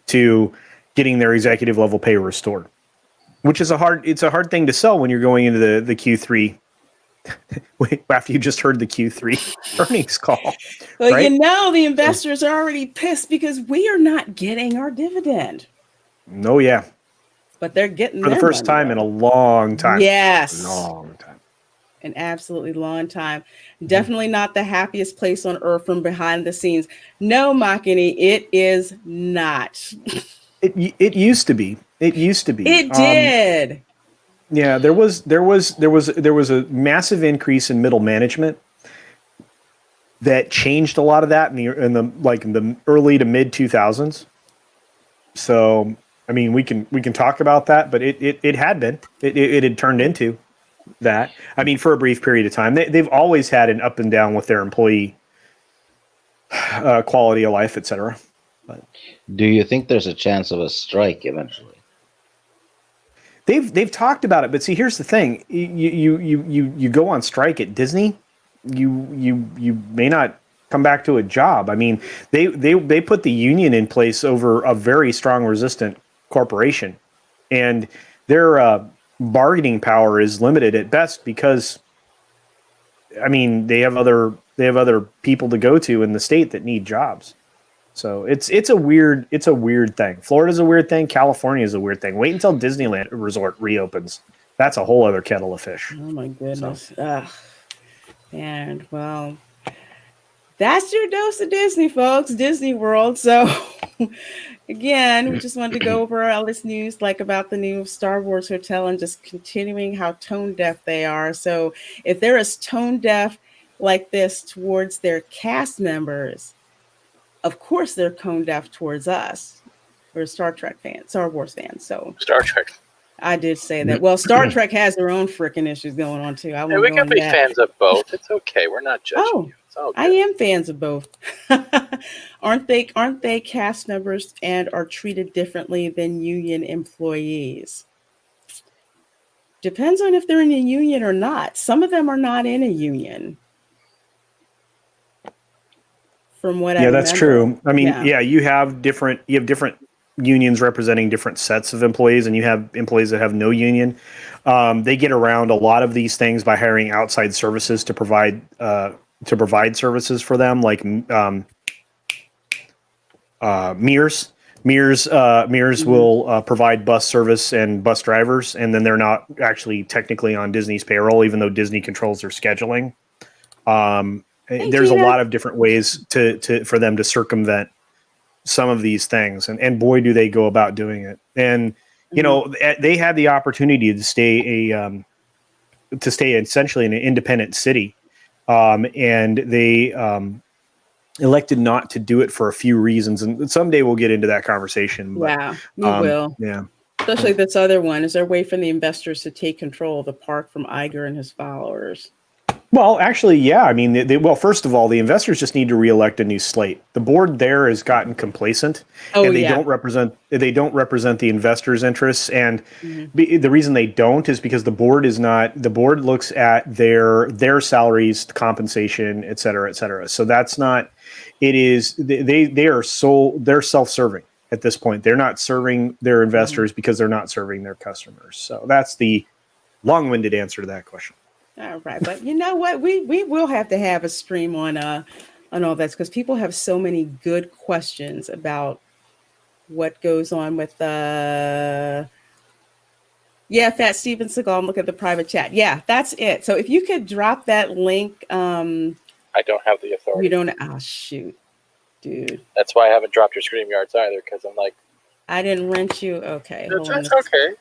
to getting their executive level pay restored, which is a hard thing to sell when you're going into the Q3 after you just heard the Q3 earnings call. Well, right? the investors are already pissed because we are not getting our dividend, Oh yeah, but they're getting for the their first money, time though. in a long time. Yes. Long time. An absolutely long time. Definitely not the happiest place on earth from behind the scenes. No, Makini, it is not. It used to be. It used to be. It did. Yeah, there was a massive increase in middle management that changed a lot of that in the early to mid 2000s. So, I mean, we can talk about that, but it had turned into that. I mean, for a brief period of time, they've always had an up and down with their employee quality of life, etc. Do you think there's a chance of a strike eventually? They've talked about it, but see, here's the thing: you go on strike at Disney, you may not come back to a job. I mean, they put the union in place over a very strong, resistant corporation, and their bargaining power is limited at best because, I mean, they have other people to go to in the state that need jobs. So it's a weird thing. Florida's a weird thing. California is a weird thing. Wait until Disneyland Resort reopens. That's a whole other kettle of fish. Oh my goodness. And well, that's your dose of Disney, folks. Disney World. So again, we just wanted to go over all this news, like about the new Star Wars hotel and just continuing how tone deaf they are. So if they're as tone deaf like this towards their cast members, of course they're tone deaf towards us. We're Star Wars fans. So Star Trek. I did say that. Well, Star Trek has their own freaking issues going on too. Hey, we can be fans of both. It's okay. We're not judging you. It's all good. I am fans of both. Aren't they cast members and are treated differently than union employees? Depends on if they're in a union or not. Some of them are not in a union. From what I remember. That's true. I mean, you have different unions representing different sets of employees, and you have employees that have no union. They get around a lot of these things by hiring outside services to provide services for them, like Mears. Mears will provide bus service and bus drivers, and then they're not actually technically on Disney's payroll, even though Disney controls their scheduling. There's a lot of different ways for them to circumvent some of these things, and boy, do they go about doing it. And they had the opportunity to stay essentially in an independent city, and they elected not to do it for a few reasons. And someday we'll get into that conversation. But, we will. Yeah. Especially this other one. Is there a way for the investors to take control of the park from Iger and his followers? Well, actually, yeah. I mean, well, first of all, the investors just need to reelect a new slate. The board there has gotten complacent, Oh, and they yeah. don't represent the investors' interests. And Mhm. the reason they don't is because the board is not. The board looks at their salaries, compensation, et cetera, et cetera. So that's not. It is they're self-serving at this point. They're not serving their investors because they're not serving their customers. So that's the long-winded answer to that question. All right, but you know what? We will have to have a stream on all that because people have so many good questions about what goes on with Fat Steven Seagal. Look at the private chat. Yeah, that's it. So if you could drop that link, I don't have the authority. you don't. Oh shoot, dude. That's why I haven't dropped your StreamYards either, because I'm like, I didn't rent you. Okay, it's okay.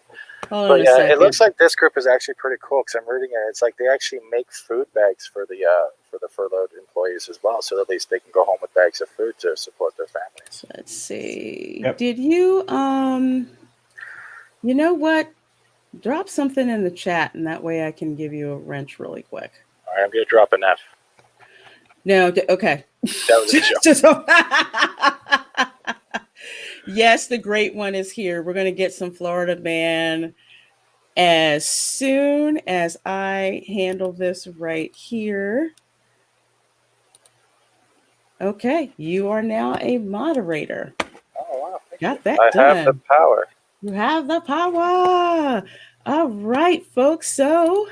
Hold But on a yeah, second. it looks like this group is actually pretty cool because I'm reading it. It's like they actually make food bags for the furloughed employees as well, so at least they can go home with bags of food to support their families. Let's see. Yep. Did you you know what? Drop something in the chat, and that way I can give you a wrench really quick. All right, I'm gonna drop an F. No, okay. That was a joke. Yes, the great one is here. We're going to get some Florida Man as soon as I handle this right here. Okay, you are now a moderator. Oh wow! Got that I done. have the power. You have the power. All right, folks. So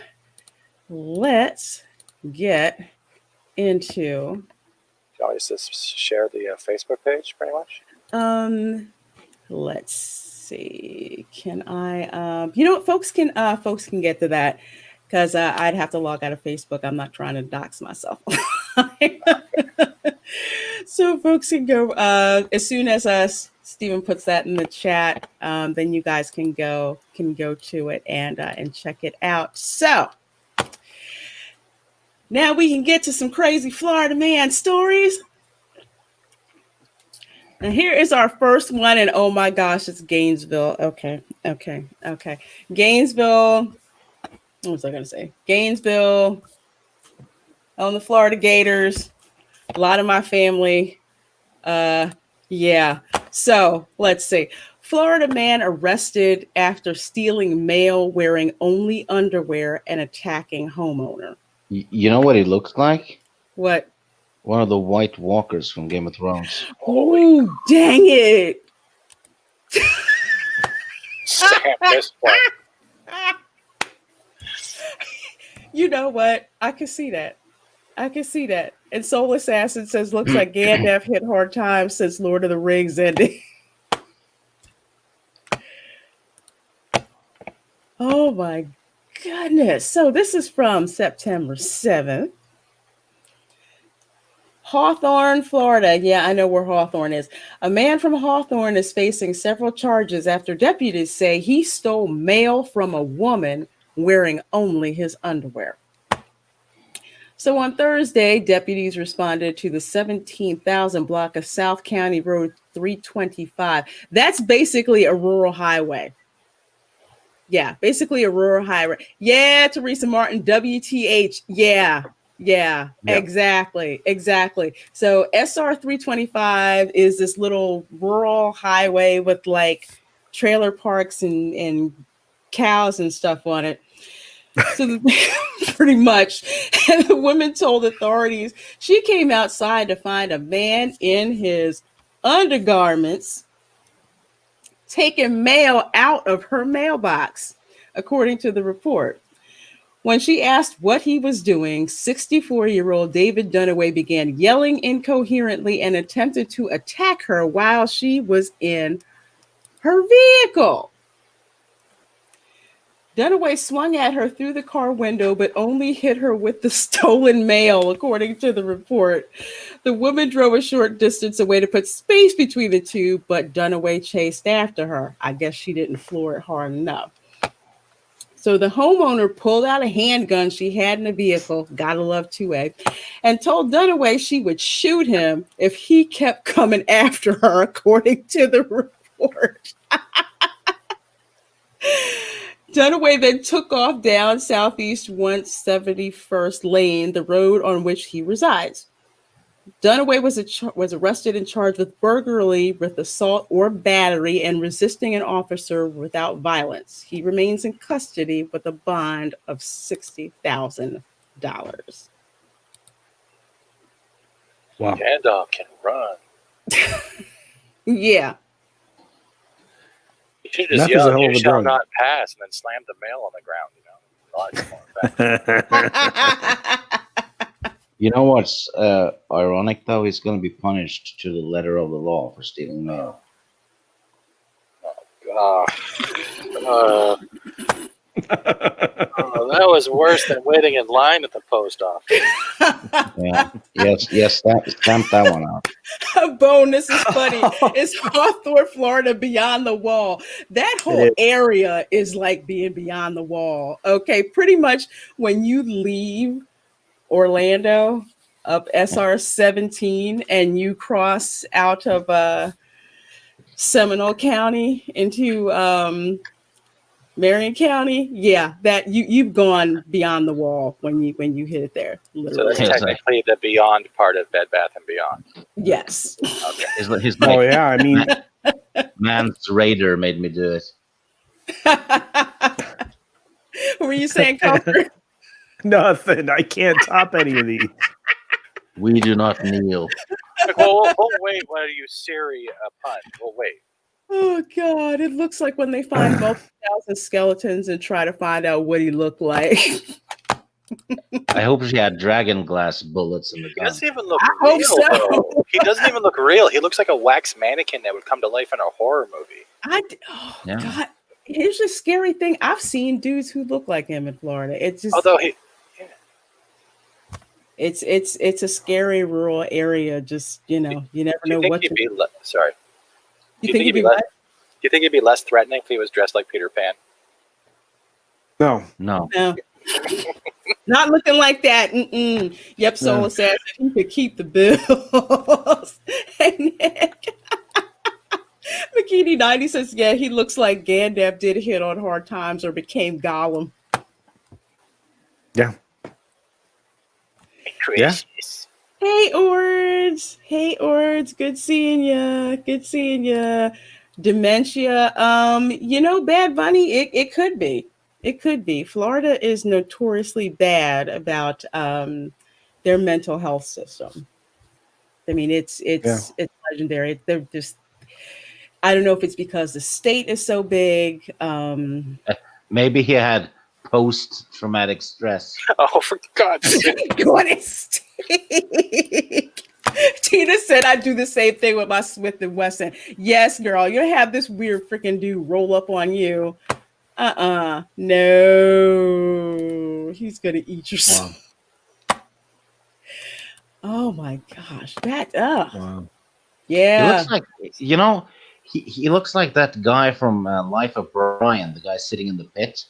let's get into. You always just share the Facebook page, pretty much. Let's see. Can I? You know what? Folks can get to that because I'd have to log out of Facebook. I'm not trying to dox myself. So folks can go as soon as Stephen puts that in the chat. Then you guys can go to it and check it out. So now we can get to some crazy Florida man stories. And here is our first one, and oh my gosh, it's Gainesville. Okay. Gainesville. What was I going to say? Gainesville. On the Florida Gators. A lot of my family. Yeah. So let's see. Florida man arrested after stealing mail wearing only underwear and attacking homeowner. You know what he looks like? What? One of the White Walkers from Game of Thrones. Oh, dang it. Sam missed one. You know what? I can see that. And Soul Assassin says, looks like Gandalf hit hard times since Lord of the Rings ended. Oh my goodness. So this is from September 7th. Hawthorne, Florida. Yeah, I know where Hawthorne is. A man from Hawthorne is facing several charges after deputies say he stole mail from a woman wearing only his underwear. So on Thursday, deputies responded to the 17,000 block of South County Road 325. That's basically a rural highway. Yeah, basically a rural highway. Yeah, Teresa Martin, WTH. Yeah, exactly. So SR 325 is this little rural highway with like trailer parks and cows and stuff on it. So pretty much. And the woman told authorities she came outside to find a man in his undergarments taking mail out of her mailbox, according to the report. When she asked what he was doing, 64-year-old David Dunaway began yelling incoherently and attempted to attack her while she was in her vehicle. Dunaway swung at her through the car window, but only hit her with the stolen mail, according to the report. The woman drove a short distance away to put space between the two, but Dunaway chased after her. I guess she didn't floor it hard enough. So the homeowner pulled out a handgun she had in the vehicle, gotta love 2A, and told Dunaway she would shoot him if he kept coming after her, according to the report. Dunaway then took off down Southeast 171st Lane, the road on which he resides. Dunaway was arrested and charged with burglary, with assault or battery, and resisting an officer without violence. He remains in custody with a bond of $60,000. Wow. Gandalf can run. Yeah. You should just Meth is a yell, hell "You of a shall drug." not pass," and then slam the mail on the ground. You know what's ironic though? He's going to be punished to the letter of the law for stealing mail. That was worse than waiting in line at the post office. Yeah. Yes. Stamp that one out. Bone, this is funny. It's Hawthorne, Florida, beyond the wall. That whole area is like being beyond the wall. Okay, pretty much when you leave Orlando up SR 17 and you cross out of Seminole County into Marion County, yeah, that you've gone beyond the wall when you hit it there. So Literally. that's technically the beyond part of Bed Bath and Beyond. Yes. Okay. His Oh yeah, I mean, man's raider made me do it. What were you saying, Coker? nothing. I can't top any of these. We do not kneel. Like, we'll wait while you Siri a pun. We'll wait. Oh God! It looks like when they find multiple thousand skeletons and try to find out what he looked like. I hope she had dragon glass bullets in the He gun. doesn't even look I real. hope so. Though. He doesn't even look real. He looks like a wax mannequin that would come to life in a horror movie. Yeah. God! Here's the scary thing. I've seen dudes who look like him in Florida. It's just Although he, it's a scary rural area. Just you never do know you think what he'd to. be sorry? You think he'd be what? Do you think he'd be less threatening if he was dressed like Peter Pan? No. No. No. Not looking like that. Mm-mm. Yep, Soul says he could keep the bills. Hey, Nick. Bikini 90 says, yeah, he looks like Gandalf did hit on hard times or became Gollum. Yeah. Gracious. Hey, Ords. Hey, Ords. Good seeing ya. Good seeing ya. Dementia. Bad Bunny, it could be. It could be. Florida is notoriously bad about their mental health system. I mean, it's legendary. They're just, I don't know if it's because the state is so big. Maybe he had post-traumatic stress. Oh, for God's sake. Tina said I do the same thing with my Smith & Wesson. Yes, girl, you have this weird freaking dude roll up on you. No, he's gonna eat your soul. Oh my gosh, Wow. Yeah. He looks like he looks like that guy from Life of Brian, the guy sitting in the pit.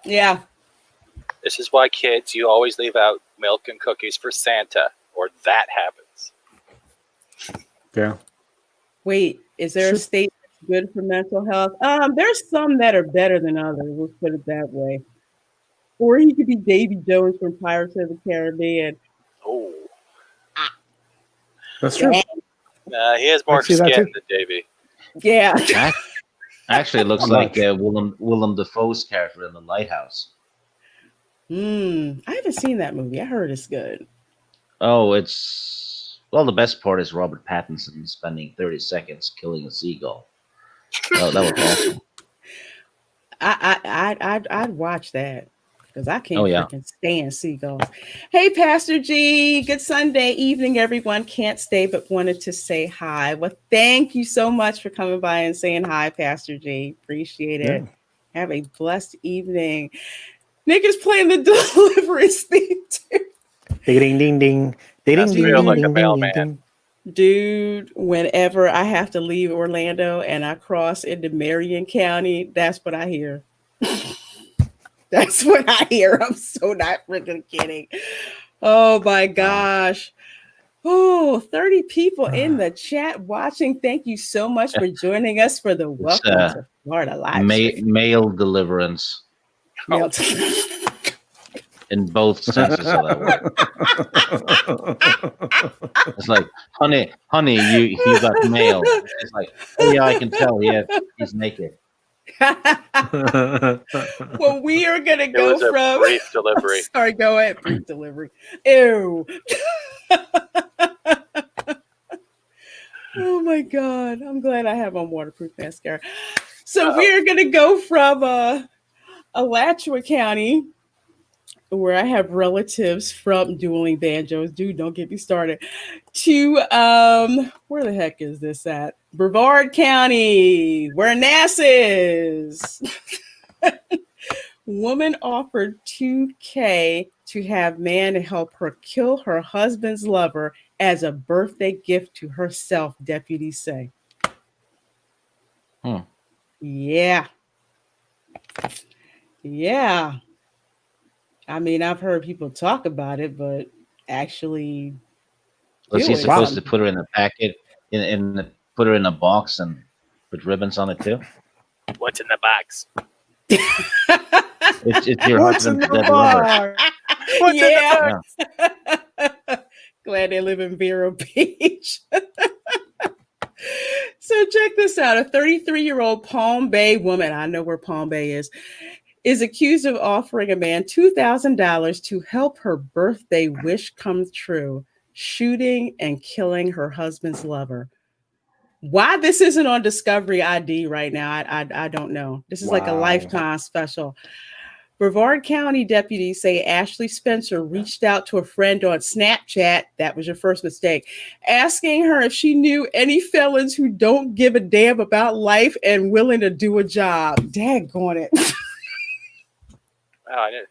Yeah. This is why, kids, you always leave out milk and cookies for Santa, or that happens. Yeah. Wait, is there a state that's good for mental health? There's some that are better than others. Let's put it that way. Or he could be Davy Jones from Pirates of the Caribbean. Oh. That's true. He has more I see that skin too. than Davy. Yeah. Actually, it looks like Willem Dafoe's character in The Lighthouse. I haven't seen that movie. I heard it's good. Oh, the best part is Robert Pattinson spending 30 seconds killing a seagull. Oh, that was awesome. I'd watch that because I can't freaking stand seagulls. Hey, Pastor G, good Sunday evening, everyone. Can't stay, but wanted to say hi. Well, thank you so much for coming by and saying hi, Pastor G. Appreciate it. Yeah. Have a blessed evening. Nick is playing the Deliverance theme too. Ding ding ding. Ding That's ding real ding like a ding mailman. ding. Dude, whenever I have to leave Orlando and I cross into Marion County, that's what I hear. That's what I hear. I'm so not freaking kidding. Oh my gosh. Oh, 30 people in the chat watching. Thank you so much for joining us for the Welcome to Florida live stream. Mail deliverance Mail- in both senses of that word. It's like, honey, you got mail. It's like, oh yeah, I can tell. Yeah, he's naked. Well, we are gonna It go was a from brief delivery. Sorry, go ahead. Brief delivery. Ew. Oh my God. I'm glad I have on waterproof mascara. So we're gonna go from Alachua County, where I have relatives from dueling banjos. Dude, don't get me started. To where the heck is this at? Brevard County, where NASA is. Woman offered $2,000 to have man to help her kill her husband's lover as a birthday gift to herself, deputies say. Yeah. I mean, I've heard people talk about it, but actually, Was he supposed to put her in a packet, put her in a box and put ribbons on it too? What's in the box? It's your husband's dead lover. Yeah. Glad they live in Vero Beach. So check this out. A 33-year-old Palm Bay woman, I know where Palm Bay is accused of offering a man $2,000 to help her birthday wish come true, shooting and killing her husband's lover. Why this isn't on Discovery ID right now, I don't know. This is like a Lifetime special. Brevard County deputies say Ashley Spencer reached out to a friend on Snapchat, that was your first mistake, asking her if she knew any felons who don't give a damn about life and willing to do a job. Daggone it. Wow, I didn't.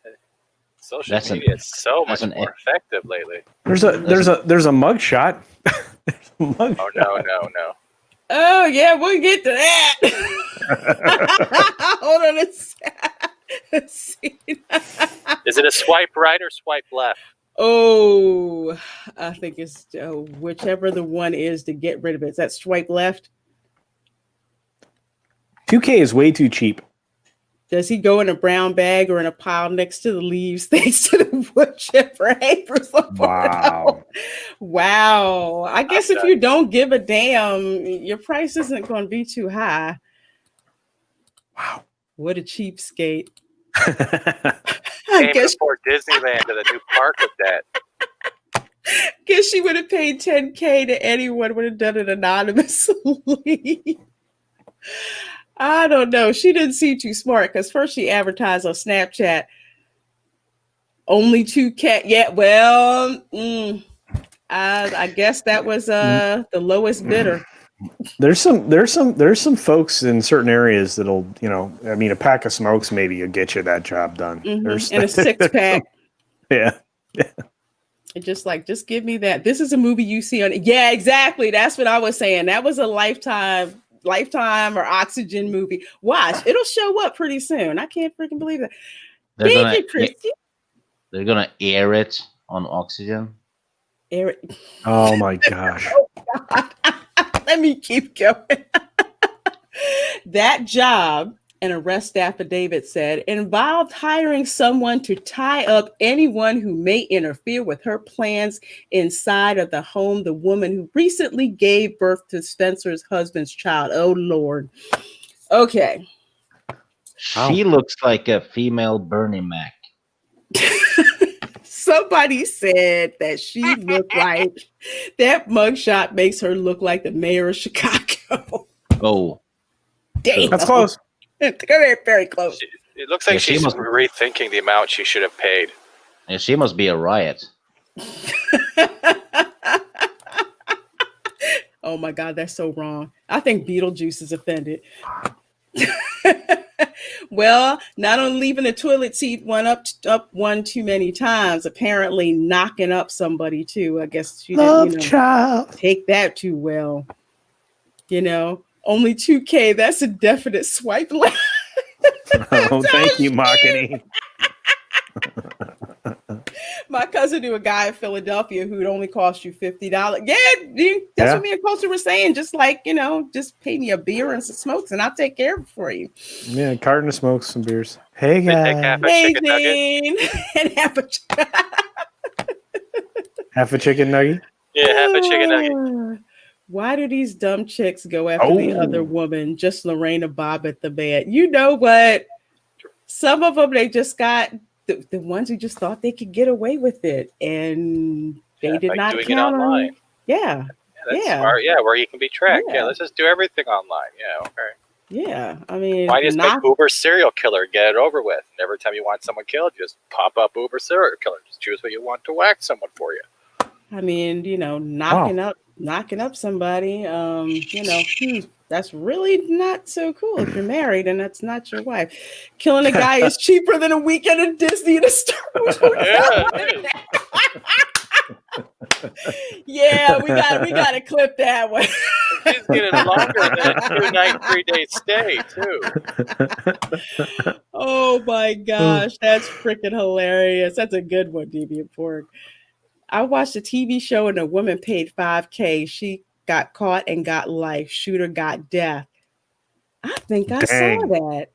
Social media is so much more effective lately. There's a mug shot. Oh no. Oh yeah, we'll get to that. Hold on a second. Let's see. Is it a swipe right or swipe left? Oh, I think it's whichever the one is to get rid of it. Is that swipe left? $2,000 is way too cheap. Does he go in a brown bag or in a pile next to the leaves thanks to the wood chipper? Hey, wow. I guess if you don't give a damn, your price isn't going to be too high. Wow. What a cheapskate. I guess for Disneyland to the new park with that. Guess she would have paid $10,000 to anyone, would have done it anonymously. I don't know. She didn't seem too smart because first she advertised on Snapchat only $2,000. Yeah, well, I guess that was the lowest bidder. There's some folks in certain areas that'll, a pack of smokes maybe will get you that job done. And a 6-pack. Yeah. Just give me that. This is a movie you see on. Yeah, exactly. That's what I was saying. That was a Lifetime or Oxygen movie. Watch, it'll show up pretty soon. I can't freaking believe it. They're gonna air it on Oxygen. Air it. Oh my gosh. Oh God. Let me keep going. That job, an arrest affidavit said, involved hiring someone to tie up anyone who may interfere with her plans inside of the home. The woman who recently gave birth to Spencer's husband's child. Oh, Lord. Okay. She looks like a female Bernie Mac. Somebody said that she looked like that mugshot makes her look like the mayor of Chicago. Oh, damn. That's close. Very close. It looks like she's rethinking the amount she should have paid. Yeah, she must be a riot. Oh my God, that's so wrong. I think Beetlejuice is offended. Well, not only leaving the toilet seat up one too many times, apparently knocking up somebody too. I guess she didn't take that too well. Only $2,000. That's a definite swipe left. Oh, thank you, marketing. My cousin knew a guy in Philadelphia who'd only cost you $50. Yeah, that's what me and Culture were saying. Just like, just pay me a beer and some smokes and I'll take care of it for you. Yeah, carton of smokes, some beers. Hey, They take guys. half a Hey, chicken nugget. Zane. And Half a chicken nugget? Yeah, half a chicken nugget. Why do these dumb chicks go after the other woman? Just Lorena Bob at the bed. You know what? Some of them, they just got the ones who just thought they could get away with it. And they did like not doing count it on. online. Yeah. That's smart. Yeah, where you can be tracked. Yeah. Yeah, let's just do everything online. Yeah, okay. Yeah. I mean, why just make Uber serial killer and get it over with? And every time you want someone killed, just pop up Uber serial killer. Just choose what you want to whack someone for you. I mean, knocking up somebody, that's really not so cool if you're married and that's not your wife. Killing a guy is cheaper than a weekend at Disney to Star Wars. Yeah, we got to clip that one. It's getting longer than a 2-night, 3-day stay too. Oh my gosh, that's freaking hilarious. That's a good one, Deviant Pork. I watched a TV show and a woman paid $5,000. She got caught and got life. Shooter got death. I think I saw that.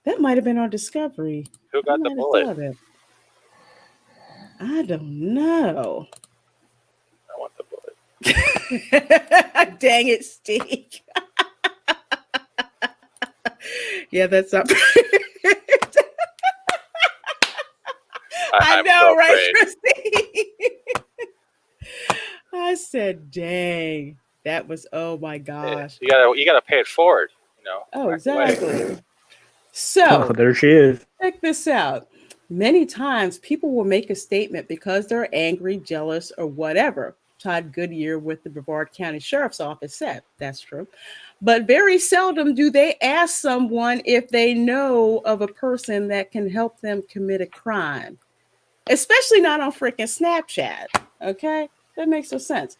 That might have been on Discovery. Who got the bullet? I don't know. I want the bullet. Dang it, Steve. Yeah, that's not. I know, right, Christy? I said, dang, that was, oh my gosh. You gotta pay it forward, Oh, exactly. So there she is. Check this out. Many times people will make a statement because they're angry, jealous, or whatever. Todd Goodyear with the Brevard County Sheriff's Office said that's true. But very seldom do they ask someone if they know of a person that can help them commit a crime. Especially not on freaking Snapchat. Okay? That makes no sense.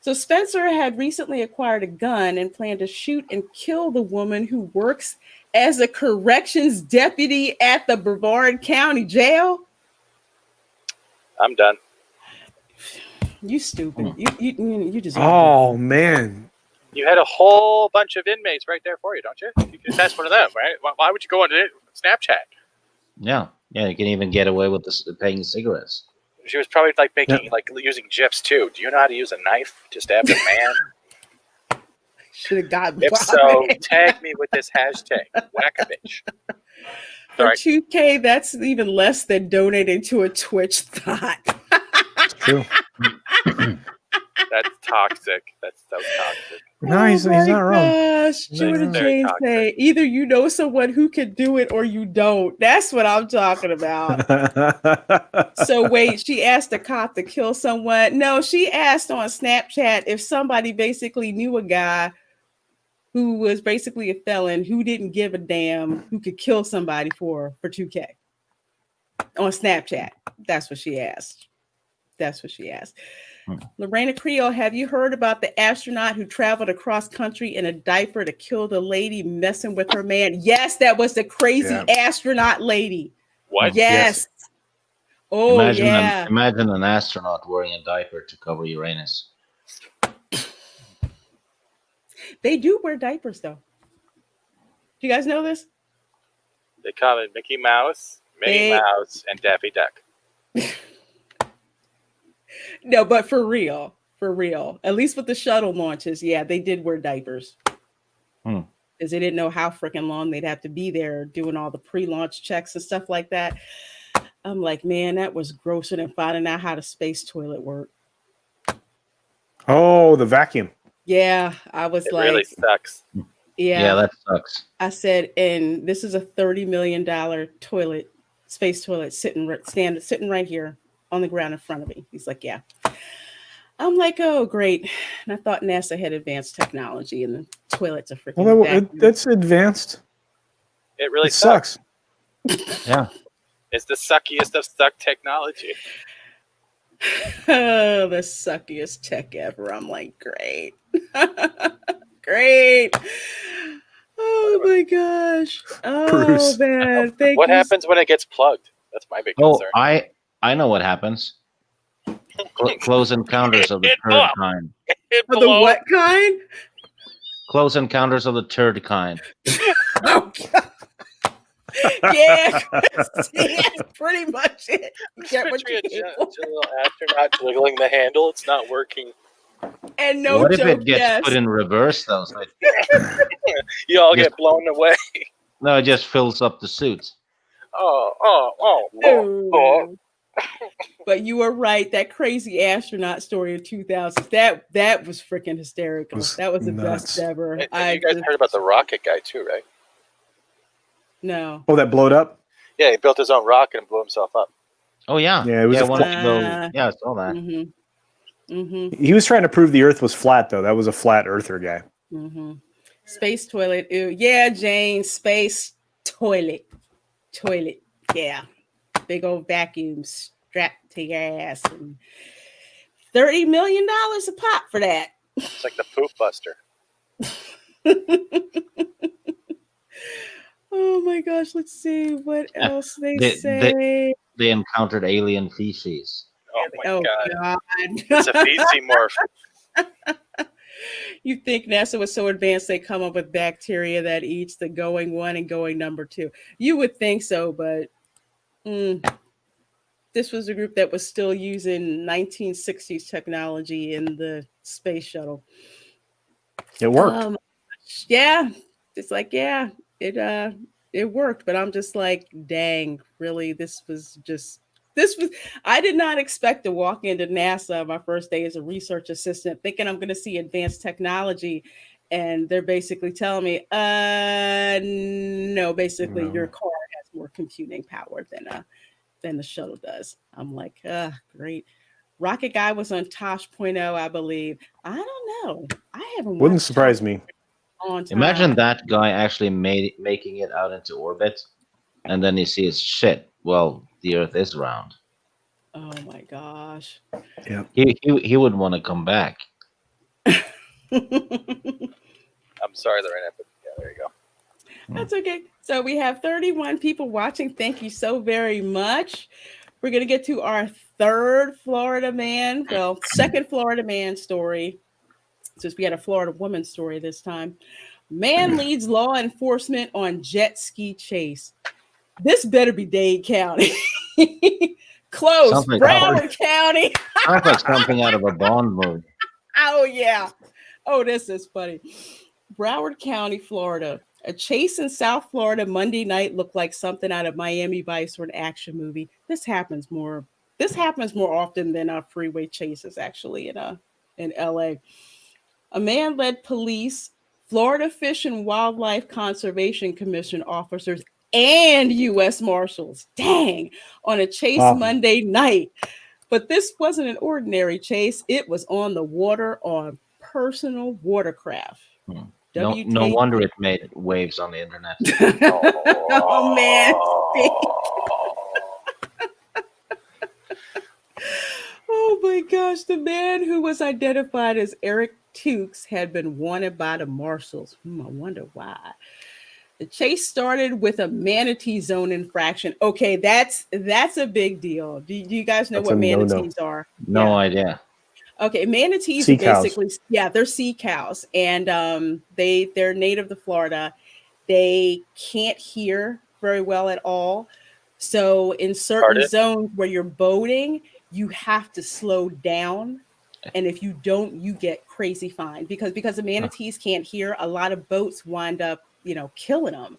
So Spencer had recently acquired a gun and planned to shoot and kill the woman who works as a corrections deputy at the Brevard County Jail. I'm done. You stupid. You deserve Oh, man. You had a whole bunch of inmates right there for you, don't you? You can test one of them, right? Why would you go on Snapchat? Yeah, you can even get away with paying cigarettes. She was probably using GIFs too. Do you know how to use a knife to stab a man? Should have gotten. If so, tag me with this hashtag. Whack a bitch. For $2,000, that's even less than donating to a Twitch thought. It's true. That's toxic. That's so toxic. No, he's not wrong. Gosh, Jordan James say either you know someone who can do it or you don't. That's what I'm talking about. So wait, she asked a cop to kill someone. No, she asked on Snapchat if somebody basically knew a guy who was basically a felon who didn't give a damn who could kill somebody for $2,000 on Snapchat. That's what she asked. Lorena Creole, have you heard about the astronaut who traveled across country in a diaper to kill the lady messing with her man? Yes, that was the crazy astronaut lady. What? Yes. Oh, Imagine an astronaut wearing a diaper to cover Uranus. They do wear diapers, though. Do you guys know this? They call it Mickey Mouse, Minnie Mouse, and Daffy Duck. No, but for real, at least with the shuttle launches, yeah, they did wear diapers because they didn't know how freaking long they'd have to be there doing all the pre-launch checks and stuff like that. I'm like, man, that was grosser than finding out how the space toilet worked. Oh, the vacuum. Yeah, I was it like, really sucks. Yeah, that sucks. I said, and this is a $30 million toilet, space toilet, sitting right here on the ground in front of me. He's like, yeah. I'm like, oh, great. And I thought NASA had advanced technology and the toilets are freaking. Well, that's advanced. It really sucks. Yeah. It's the suckiest of suck technology. Oh, the suckiest tech ever. I'm like, great. Great. Oh my gosh. Oh, Bruce. man. What happens when it gets plugged? That's my big concern. I know what happens. Close encounters of the It third blew up. kind. It The blew what up. kind? Close encounters of the third kind. Oh, God. Yeah, that's pretty much it. You Just get what picturing you a pay for. little astronaut jiggling the handle. It's not working. And no What if joke, it gets yes. put in reverse though? So it, You all Just- get blown away. no, it just fills up the suit. No. But you were right. That crazy astronaut story of 2000, that was freaking hysterical. Was That was the nuts. best ever. And I you guys just, heard about the rocket guy too, right? no. Oh, that blowed up. Yeah, he built his own rocket and blew himself up. Oh yeah, Yeah, it was a one flat- of those- yeah, I saw that. He was trying to prove the Earth was flat, though. That was a flat earther guy. Space toilet. Ew. Yeah, Jane. Space toilet. Toilet. Yeah. Big old vacuum strapped to your ass. And $30 million a pop for that. It's like the poop buster. Oh my gosh. Let's see what else they They- say. They encountered alien feces. Oh my Oh, god. God. It's a feces morph. You think NASA was so advanced they come up with bacteria that eats the going one and going number two. You would think so, but this was a group that was still using 1960s technology in the space shuttle. It worked. Yeah, it's like, yeah, it worked, but I'm just like, dang, really, this was I did not expect to walk into NASA my first day as a research assistant thinking I'm going to see advanced technology, and they're basically telling me, no, basically No. your car has more computing power than the shuttle does. I'm like, great. Rocket Guy was on Tosh.0, I believe. I don't know. I haven't Wouldn't watched surprise Tosh me. on time. Imagine that guy actually making it out into orbit, and then he sees shit. Well, the Earth is round. Oh my gosh. Yeah. He would want to come back. I'm sorry, Lorena, but yeah, there you go. That's okay. So we have 31 people watching. Thank you so very much. We're going to get to our second Florida man story. Since we had a Florida woman story this time. Man leads law enforcement on jet ski chase. This better be Dade County. Close. Sounds like Broward County. Sounds like something out of a Bond movie. Oh, yeah. Oh, this is funny. Broward County, Florida. A chase in South Florida Monday night looked like something out of Miami Vice or an action movie. This happens more often than freeway chases, actually, in LA. A man led police, Florida Fish and Wildlife Conservation Commission officers, and U.S. Marshals, dang, on a chase Monday night. But this wasn't an ordinary chase. It was on the water on personal watercraft. No wonder it made waves on the internet. Oh, man. Oh, my gosh. The man who was identified as Eric Tukes had been wanted by the marshals. I wonder why. The chase started with a manatee zone infraction. Okay, that's a big deal. Do you guys know That's what a no-no. manatees are? No idea. Okay, manatees Sea are cows. basically, they're sea cows, and they're native to Florida. They can't hear very well at all. So in certain zones where you're boating, you have to slow down. And if you don't, you get crazy fine because the manatees can't hear. A lot of boats wind up, killing them.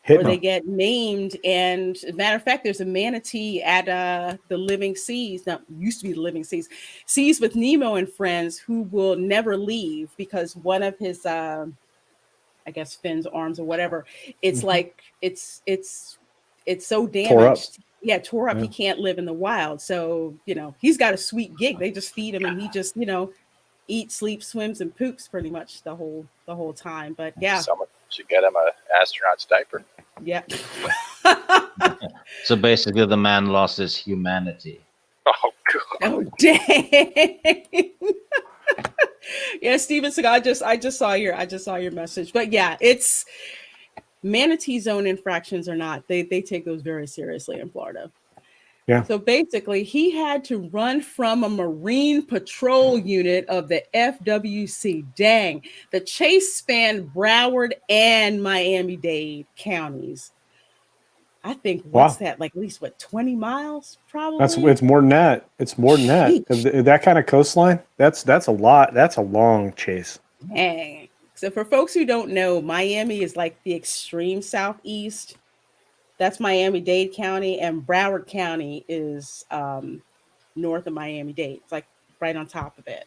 Or they get maimed. And as a matter of fact, there's a manatee at the Living Seas. Now, used to be the Living Seas. Seas with Nemo and Friends, who will never leave because one of his, I guess, fins, arms, or whatever. It's like it's so damaged. Tore up. Yeah. He can't live in the wild. So he's got a sweet gig. They just feed him, and he just eats, sleeps, swims, and poops pretty much the whole time. But yeah. Someone should get him an astronaut's diaper. Yeah. So basically, the man lost his humanity. Oh god. Oh dang. Yeah, Steven Seagal, I just saw your message. But yeah, it's manatee zone infractions or not. They take those very seriously in Florida. Yeah. So basically, he had to run from a Marine Patrol unit of the FWC. Dang. The chase spanned Broward and Miami-Dade counties. I think, what's Wow. that? Like, at least, 20 miles? It's Probably? more than that. It's more than that. Sheesh. That kind of coastline, that's a lot. That's a long chase. Dang. So for folks who don't know, Miami is like the extreme southeast. That's Miami-Dade County, and Broward County is north of Miami-Dade. It's like right on top of it.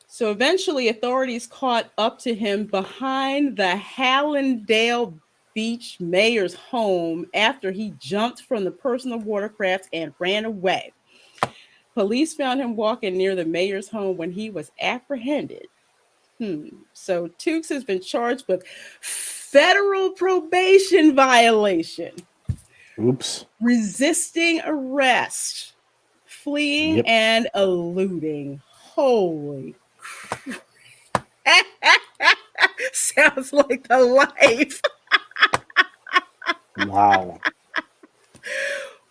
So eventually, authorities caught up to him behind the Hallandale Beach mayor's home after he jumped from the personal watercraft and ran away. Police found him walking near the mayor's home when he was apprehended. So Tukes has been charged with federal probation violation. Oops. Resisting arrest, fleeing, Yep. and eluding. Holy crap. Sounds like the life. Wow.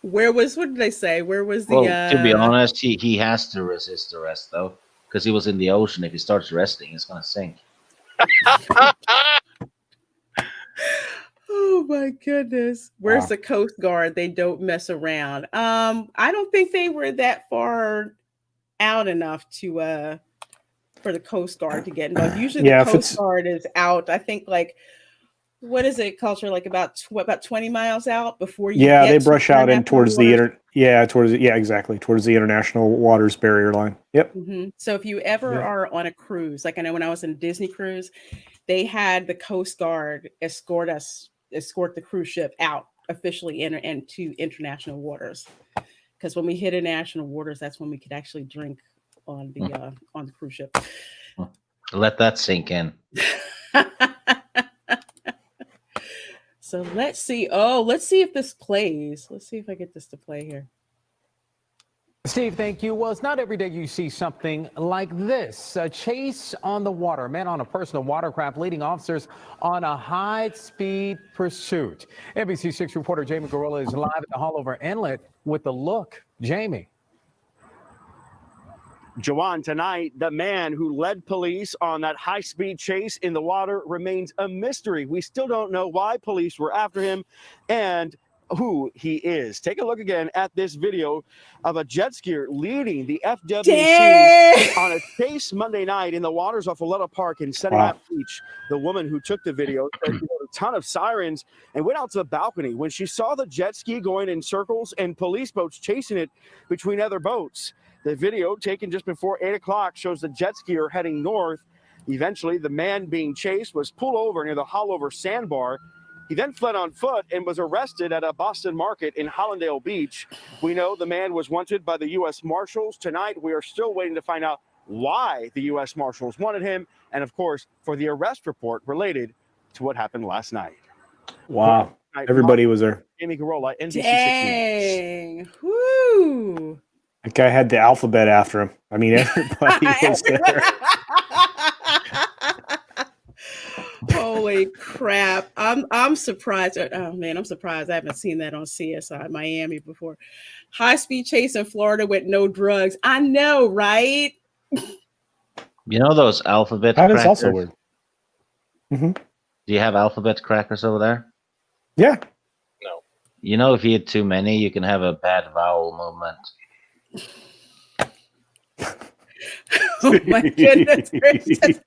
What did they say? Where was the Well, to be honest, he has to resist arrest though, because he was in the ocean. If he starts resting, he's gonna sink. Oh my goodness. Where's Wow. the Coast Guard? They don't mess around. I don't think they were that far out enough to for the Coast Guard to get involved. Usually Yeah, the if Coast it's- Guard is out, I think, like, what is it, culture? Like about 20 miles out before you Yeah, get they to brush out in international towards the waters. exactly, towards the international waters barrier line. Yep. So if you ever Yeah. are on a cruise, like I know when I was on a Disney cruise, they had the Coast Guard escort the cruise ship out officially into international waters. Because when we hit international waters, that's when we could actually drink on the cruise ship. Let that sink in. So let's see. Oh, let's see if this plays. Let's see if I get this to play here. Steve, thank you. Well, it's not every day you see something like this. A chase on the water. A man on a personal watercraft leading officers on a high-speed pursuit. NBC6 reporter Jamie Gorilla is live at the Haulover Inlet with the look. Jamie. Jawan, tonight, the man who led police on that high-speed chase in the water remains a mystery. We still don't know why police were after him and who he is. Take a look again at this video of a jet skier leading the FWC on a chase Monday night in the waters off Oletta Park in Sunny Isles Beach. The woman who took the video said she heard a ton of sirens and went out to the balcony when she saw the jet ski going in circles and police boats chasing it between other boats. The video taken just before 8 o'clock shows the jet skier heading north. Eventually, the man being chased was pulled over near the Haulover Sandbar. He then fled on foot and was arrested at a Boston market in Hallandale Beach. We know the man was wanted by the U.S. Marshals. Tonight, we are still waiting to find out why the U.S. Marshals wanted him and, of course, for the arrest report related to what happened last night. Wow. Everybody was there. Amy Carolla, NBC6 News. Dang. Woo. That guy had the alphabet after him. I mean, everybody was there. Holy crap. I'm surprised. Oh man, I'm surprised I haven't seen that on CSI Miami before. High speed chase in Florida with no drugs. I know, right? You know those alphabet That crackers? is also weird. Mm-hmm. Do you have alphabet crackers over there? Yeah. No. You know, if you eat too many, you can have a bad vowel movement. Oh my goodness gracious.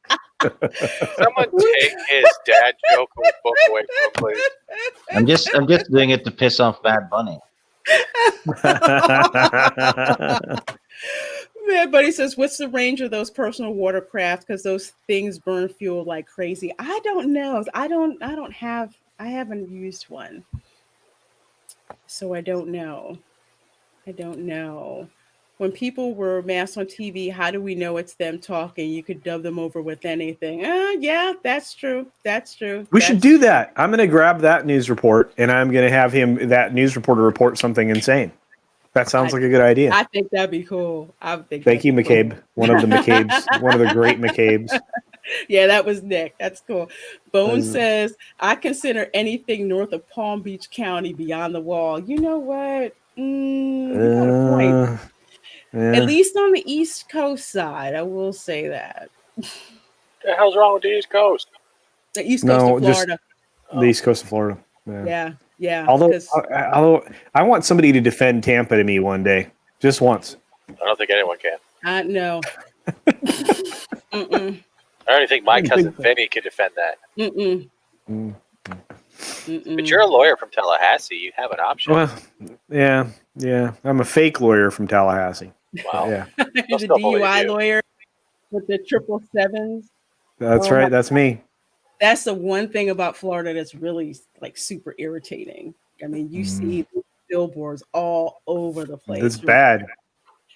Someone take his dad joke book away from him, please. I'm just doing it to piss off Bad Bunny. Man, buddy says, what's the range of those personal watercraft? Because those things burn fuel like crazy. I don't know. I haven't used one. So I don't know. When people were masked on TV, how do we know it's them talking? You could dub them over with anything. Yeah, that's true. We should do that. I'm going to grab that news report and I'm going to have that news reporter report something insane. That sounds like a good idea. I think that'd be cool. Thank you, McCabe. Cool. One of the McCabes, one of the great McCabes. Yeah, that was Nick. That's cool. Bone says, I consider anything north of Palm Beach County beyond the wall. You know what? You got a point. Yeah. At least on the East Coast side, I will say that. What the hell's wrong with the East Coast? The East Coast No, of just Florida. the East Coast of Florida. Yeah. Yeah. Although, Because I want somebody to defend Tampa to me one day, just once. I don't think anyone can. I know. Mm-mm. I don't even think my cousin Vinny could defend that. Mm-mm. But you're a lawyer from Tallahassee. You have an option. Well, yeah. I'm a fake lawyer from Tallahassee. Wow. Yeah, The still believe DUI you. lawyer with the 777s. that's right. That's me. That's the one thing about Florida that's really like super irritating. I mean, you see billboards all over the place. It's bad.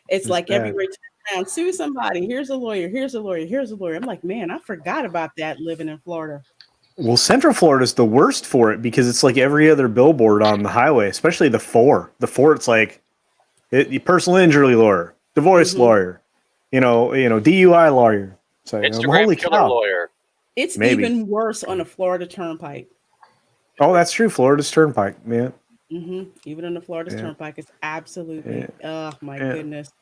It's like bad. everywhere you turn around, sue somebody. Here's a lawyer. Here's a lawyer. Here's a lawyer. I'm like, man, I forgot about that living in Florida. Well, Central Florida is the worst for it because it's like every other billboard on the highway, especially the 4. The 4, it's like personal injury lawyer, divorce lawyer, DUI lawyer. So Instagram holy killer cow. lawyer. It's Maybe. even worse on the Florida Turnpike. Oh, that's true. Florida's Turnpike, man. Even on the Florida Turnpike, it's absolutely. Oh my Yeah. goodness.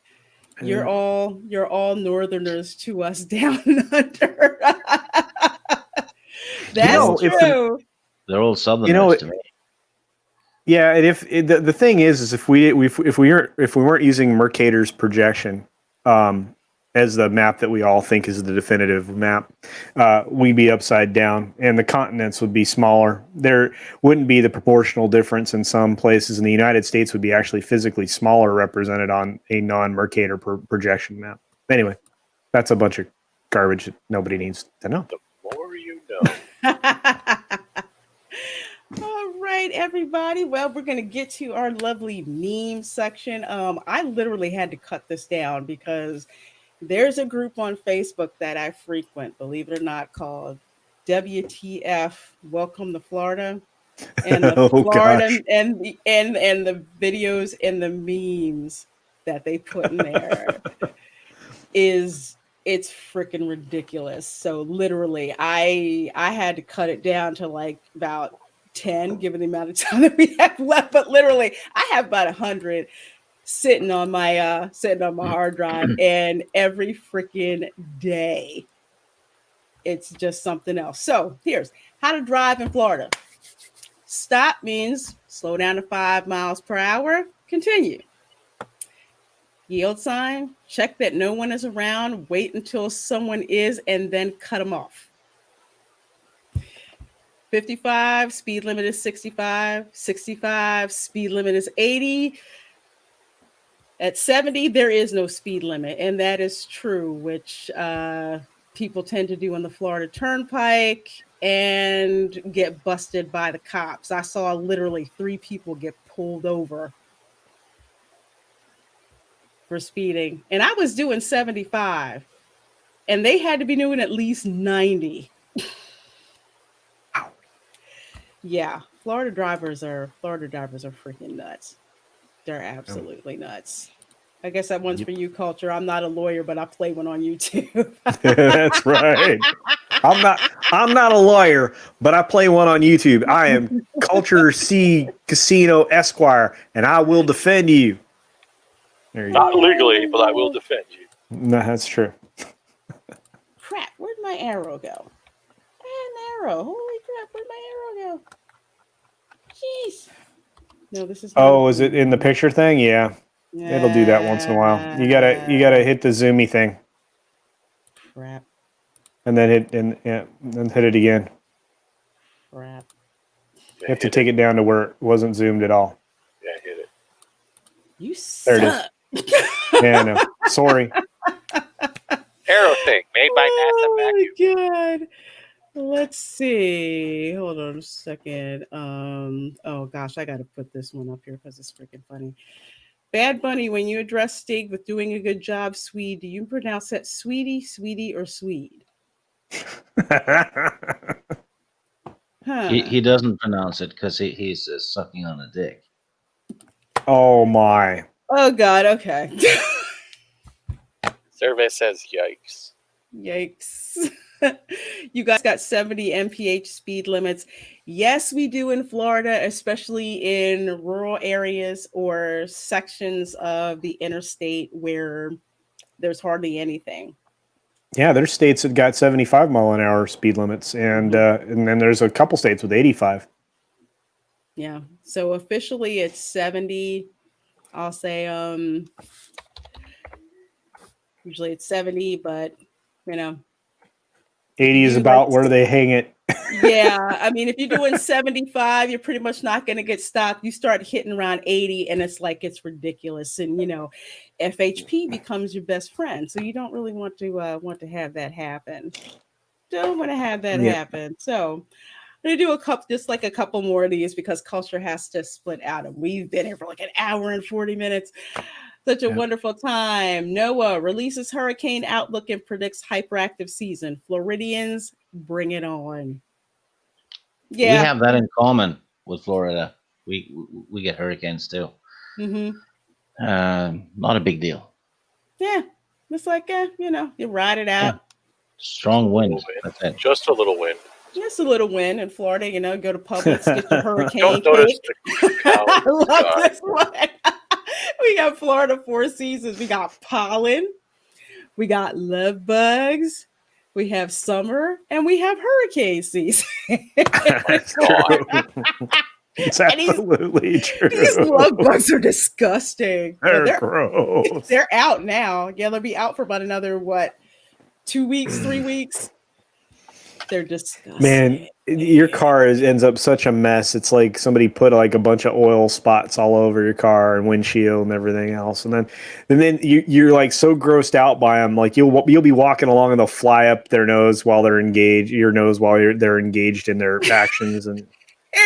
You're all Northerners to us down under. That's true. They're all Southerners to me. Yeah, and the thing is if we weren't using Mercator's projection as the map that we all think is the definitive map, we'd be upside down, and the continents would be smaller. There wouldn't be the proportional difference in some places, and the United States would be actually physically smaller represented on a non-Mercator projection map. Anyway, that's a bunch of garbage that nobody needs to know. The more you know. All right, everybody. Well, we're going to get to our lovely meme section. I literally had to cut this down because there's a group on Facebook that I frequent, believe it or not, called WTF Welcome to Florida. And the Florida and the videos and the memes that they put in there it's freaking ridiculous. So literally I had to cut it down to like about 10, given the amount of time that we have left. But literally, I have about 100 sitting on my hard drive, and every freaking day, it's just something else. So here's how to drive in Florida. Stop means slow down to 5 miles per hour. Continue. Yield sign. Check that no one is around. Wait until someone is, and then cut them off. 55, speed limit is 65. 65, speed limit is 80. At 70, there is no speed limit, and that is true, which people tend to do on the Florida Turnpike and get busted by the cops. I saw literally 3 people get pulled over for speeding, and I was doing 75, and they had to be doing at least 90. Yeah, Florida drivers are freaking nuts. They're absolutely nuts. I guess that one's for you, Culture. I'm not a lawyer, but I play one on YouTube. That's right. I'm not a lawyer, but I play one on YouTube. I am Culture C Casino Esquire, and I will defend you. Not legally, but I will defend you. No, that's true. Crap, where'd my arrow go? I had an arrow. Holy crap, where'd my arrow go? Jeez. No, this is. Oh, is it in the picture thing? Yeah. It'll do that once in a while. You gotta hit the zoomy thing. Crap. And then hit it again. Crap. You have to take it down to where it wasn't zoomed at all. Yeah, hit it. You suck. There it is. Yeah, no. Sorry. Arrow thing made by NASA vacuum. Oh my god. Let's see. Hold on a second. Oh gosh, I gotta put this one up here because it's freaking funny. Bad Bunny, when you address Stig with doing a good job, Swede, do you pronounce that sweetie, sweetie, or Swede? Huh. He doesn't pronounce it because he's sucking on a dick. Oh my. Oh god, okay. Survey says yikes. Yikes. You guys got 70 mph speed limits. Yes, we do in Florida, especially in rural areas or sections of the interstate where there's hardly anything. Yeah, there's states that got 75-mile-an-hour speed limits, and then there's a couple states with 85. Yeah. So officially it's 70. I'll say usually it's 70, but you know, 80 is you like about where they hang it. yeah, I mean, if you're doing 75, you're pretty much not going to get stopped. You start hitting around 80, and it's like it's ridiculous. And FHP becomes your best friend, so you don't really want to have that happen. Don't want to have that happen. So I'm gonna do just like a couple more of these because culture has to split out. And we've been here for like an hour and 40 minutes. Such a wonderful time. NOAA releases hurricane outlook and predicts hyperactive season. Floridians, bring it on. We have that in common with Florida. We get hurricanes too. Not a big deal. Yeah, it's like you ride it out. Strong wind. That's it. Just a little wind. Just a little wind in Florida. Go to Publix, get your hurricane Don't notice cake. I love this one. We got Florida 4 seasons. We got pollen. We got love bugs. We have summer, and we have hurricane season. That's true. It's absolutely true. These love bugs are disgusting. They're gross. They're out now. Yeah, they'll be out for about another 2 weeks, 3 weeks. They're disgusting. Man, your car ends up such a mess. It's like somebody put like a bunch of oil spots all over your car and windshield and everything else. And then you're like so grossed out by them. Like you'll be walking along and they'll fly up their nose while they're engaged. Your nose while they're engaged in their actions, and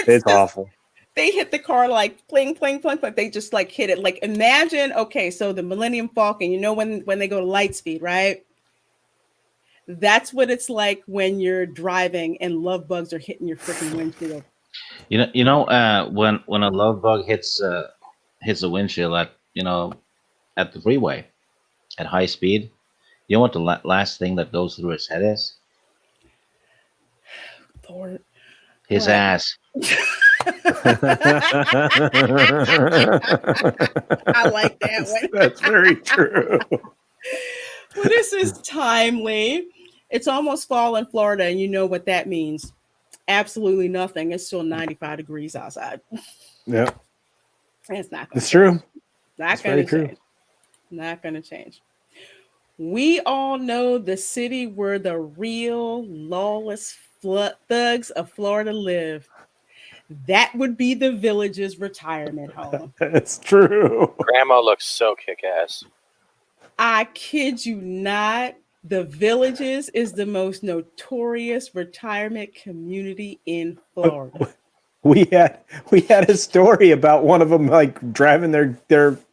it's awful. They hit the car like pling, pling, pling, but they just like hit it. Like imagine, okay, so the Millennium Falcon. When they go to light speed, right? That's what it's like when you're driving and love bugs are hitting your freaking windshield. When a love bug hits a windshield at the freeway at high speed, you know what the last thing that goes through his head is? Lord. His ass. I like that one. That's very true. Well, this is timely. It's almost fall in Florida, and you know what that means. Absolutely nothing. It's still 95 degrees outside. Yeah. It's not. It's true. Not going to change. Not going to change. We all know the city where the real lawless thugs of Florida live. That would be the Village's retirement home. That's true. Grandma looks so kick-ass. I kid you not. The Villages is the most notorious retirement community in Florida. We had a story about one of them like driving their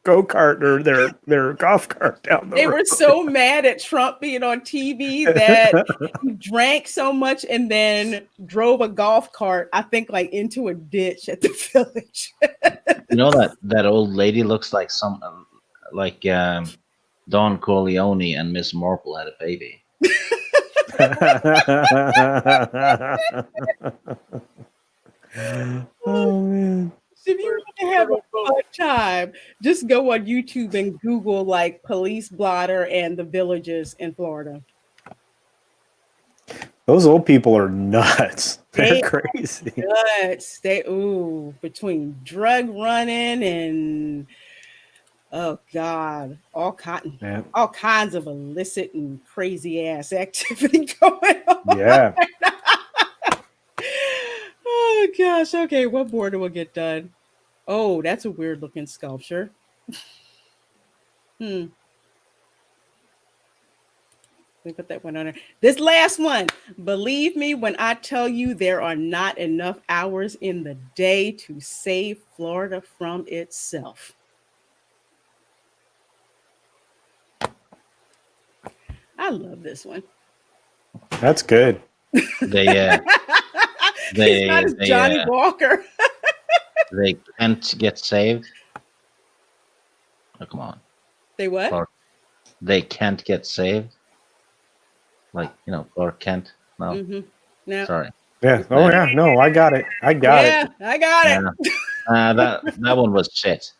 go-kart or their golf cart down the road. They were so mad at Trump being on TV that he drank so much and then drove a golf cart, I think, like into a ditch at the Village. You know that old lady looks like Don Corleone and Miss Marple had a baby. Oh man. If you want to have a fun time, just go on YouTube and Google like police blotter and the Villages in Florida. Those old people are nuts. They're crazy. Nuts. Between drug running and oh God, all kinds of illicit and crazy ass activity going on. Yeah. Oh gosh. Okay, what more do we get done? Oh, that's a weird looking sculpture. Let me put that one on there. This last one. Believe me when I tell you there are not enough hours in the day to save Florida from itself. I love this one. That's good. He's not as Johnny Walker. They can't get saved. Oh, come on. They what? They can't get saved. Like, Clark Kent. No, Mm-hmm. No. sorry. Yeah. Oh yeah. No, I got it. I got Yeah, I got Yeah. it. That one was shit.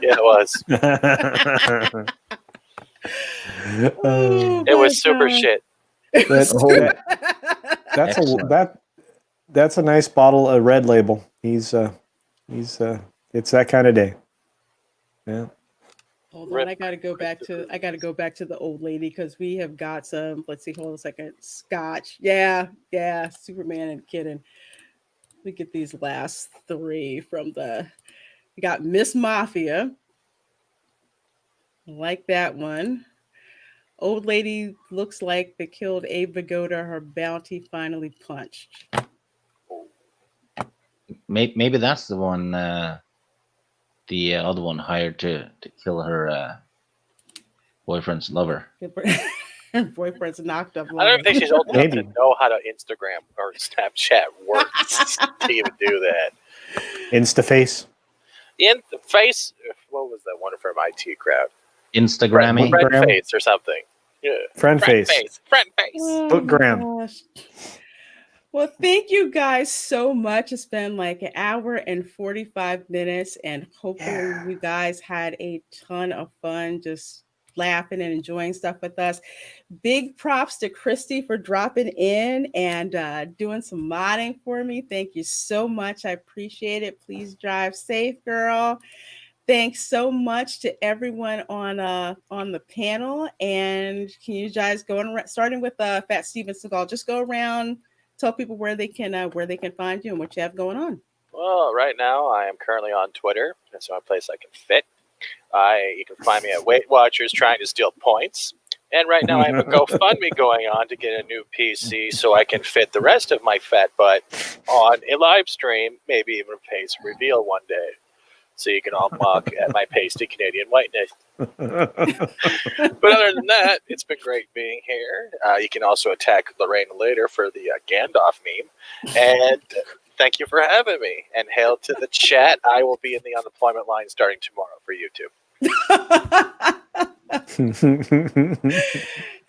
Yeah, it was. it. Oh, It my was super God. shit. It was That- super- That's Excellent. that's a nice bottle of Red Label. He's it's that kind of day. Yeah. Hold on, I gotta go back to the old lady because we have got some. Let's see, hold on a second. Scotch, yeah, Superman and Kitten. We get these last three from we got Miss Mafia. Like that one. Old lady looks like they killed Abe Vigoda. Her bounty finally punched. Maybe that's the one. The other one hired to kill her boyfriend's lover. Her boyfriend's knocked up. I don't think she's old enough Maybe. to know how to Instagram or Snapchat works to even do that. Instaface. In the face, what was that one from IT crowd? Instagrammy. Friend face or something. Yeah. Friend face. Friend face. Oh, Footgram. gosh. Well, thank you guys so much. It's been like an hour and 45 minutes, and hopefully you guys had a ton of fun just laughing and enjoying stuff with us. Big props to Christy for dropping in and doing some modding for me. Thank you so much. I appreciate it. Please drive safe, girl. Thanks so much to everyone on the panel. And can you guys go on, starting with Fat Steven Seagal, just go around, tell people where they can find you and what you have going on. Well, right now I am currently on Twitter. That's the only place I can fit. You can find me at Weight Watchers trying to steal points. And right now I have a GoFundMe going on to get a new PC so I can fit the rest of my fat butt on a live stream, maybe even a face reveal one day. So you can all mock at my pasty Canadian whiteness. But other than that, it's been great being here. You can also attack Reina later for the Gandalf meme. And thank you for having me. And hail to the chat. I will be in the unemployment line starting tomorrow for YouTube.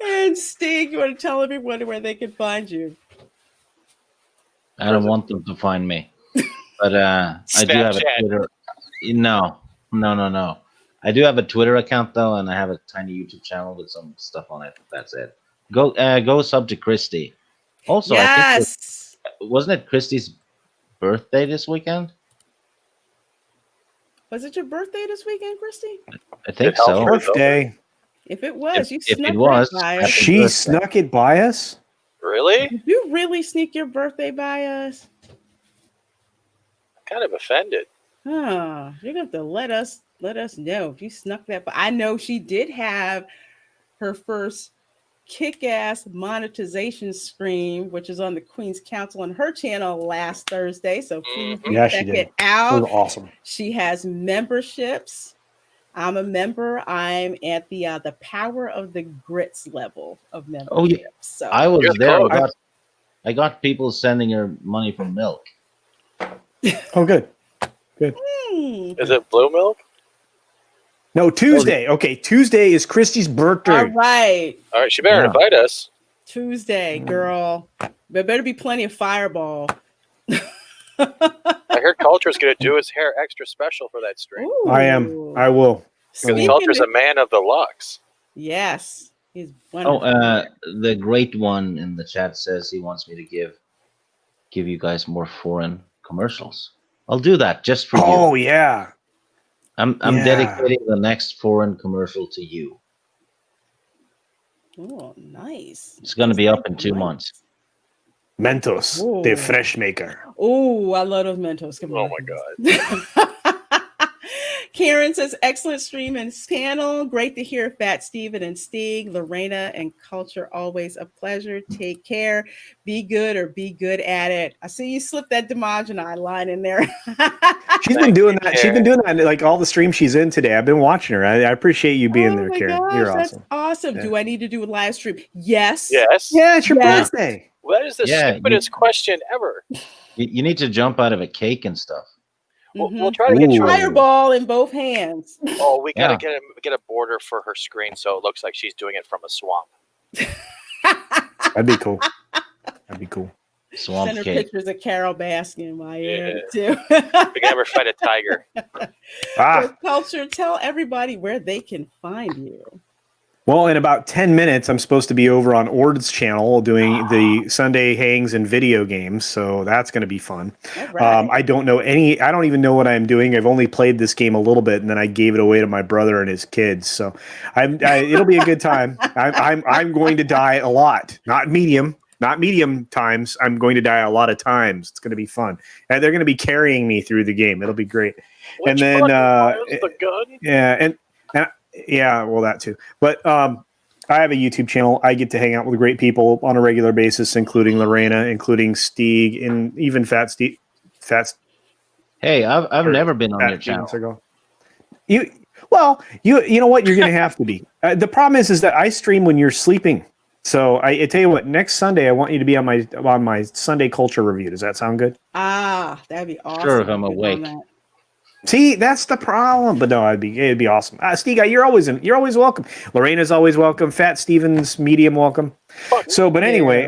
And Steve, you want to tell everyone where they can find you? I don't want them to find me, but I do have a Twitter. No. I do have a Twitter account though, and I have a tiny YouTube channel with some stuff on it. That's it. Go sub to Christy. Also, yes. I think wasn't it Christy's birthday this weekend? Was it your birthday this weekend, Christy? I think so. Birthday. If it was, you If snuck it was, that by us. She snuck it by us? Really? Did you really sneak your birthday by us? I'm kind of offended. Oh, you're gonna have to let us know if you snuck that. But I know she did have her first kick-ass monetization stream, which is on the Queen's Council on her channel last Thursday. So please check it out. It was awesome. She has memberships. I'm a member. I'm at the Power of the Grits level of membership. Oh yeah, so I was there. I got people sending her money for milk. Oh, good. Is it blue milk? No, Tuesday. Okay, Tuesday is Christy's birthday. All right. All right, she better invite us. Tuesday, girl. There better be plenty of Fireball. I heard Culture's going to do his hair extra special for that stream. Ooh. I will. Because Culture's a man of the locks. Yes. He's wonderful. The great one in the chat says he wants me to give you guys more foreign commercials. I'll do that just for you. Oh yeah. I'm dedicating the next foreign commercial to you. Oh, nice. It's going to be up in 2 months. Mentos, the fresh maker. Oh, I love those Mentos. Come on. Oh my God. Karen says, excellent stream and panel. Great to hear Fat Steven and Stig, Lorena, and Culture. Always a pleasure. Take care. Be good or be good at it. I see you slip that Demogeny line in there. She's been doing that. She's been doing that like all the streams she's in today. I've been watching her. I appreciate you being there, Karen. Gosh, You're that's awesome. awesome. Yeah. Do I need to do a live stream? Yes. Yes. Yeah, it's your Yes. birthday. Well, that is the stupidest question ever. You need to jump out of a cake and stuff. We'll try to get you Fireball in both hands. Oh, we gotta get a border for her screen so it looks like she's doing it from a swamp. That'd be cool. That'd be cool. Swamp Send her cake. pictures of Carol basking while you're in it Yeah. too. We can never fight a tiger. Ah, Culture, tell everybody where they can find you. well, in about 10 minutes, I'm supposed to be over on Ord's channel doing the Sunday hangs and video games. So that's going to be fun. All right. I don't even know what I'm doing. I've only played this game a little bit and then I gave it away to my brother and his kids. So it'll be a good time. I'm going to die a lot, not medium times. I'm going to die a lot of times. It's going to be fun. And they're going to be carrying me through the game. It'll be great. Which and then, button fires the gun? yeah. And yeah, well, that too. But I have a YouTube channel. I get to hang out with great people on a regular basis, including Lorena, including Stieg, and even Fat Steve. Hey, I've never been on your channel. You know what? You're going to have to be. The problem is that I stream when you're sleeping. So I tell you what, next Sunday I want you to be on my Sunday culture review. Does that sound good? Ah, that'd be awesome. Sure, if I'm awake. See, that's the problem. But no, it'd be awesome. Stiga, you're always welcome. Lorena's always welcome. Fat Stevens, medium welcome. So, but anyway,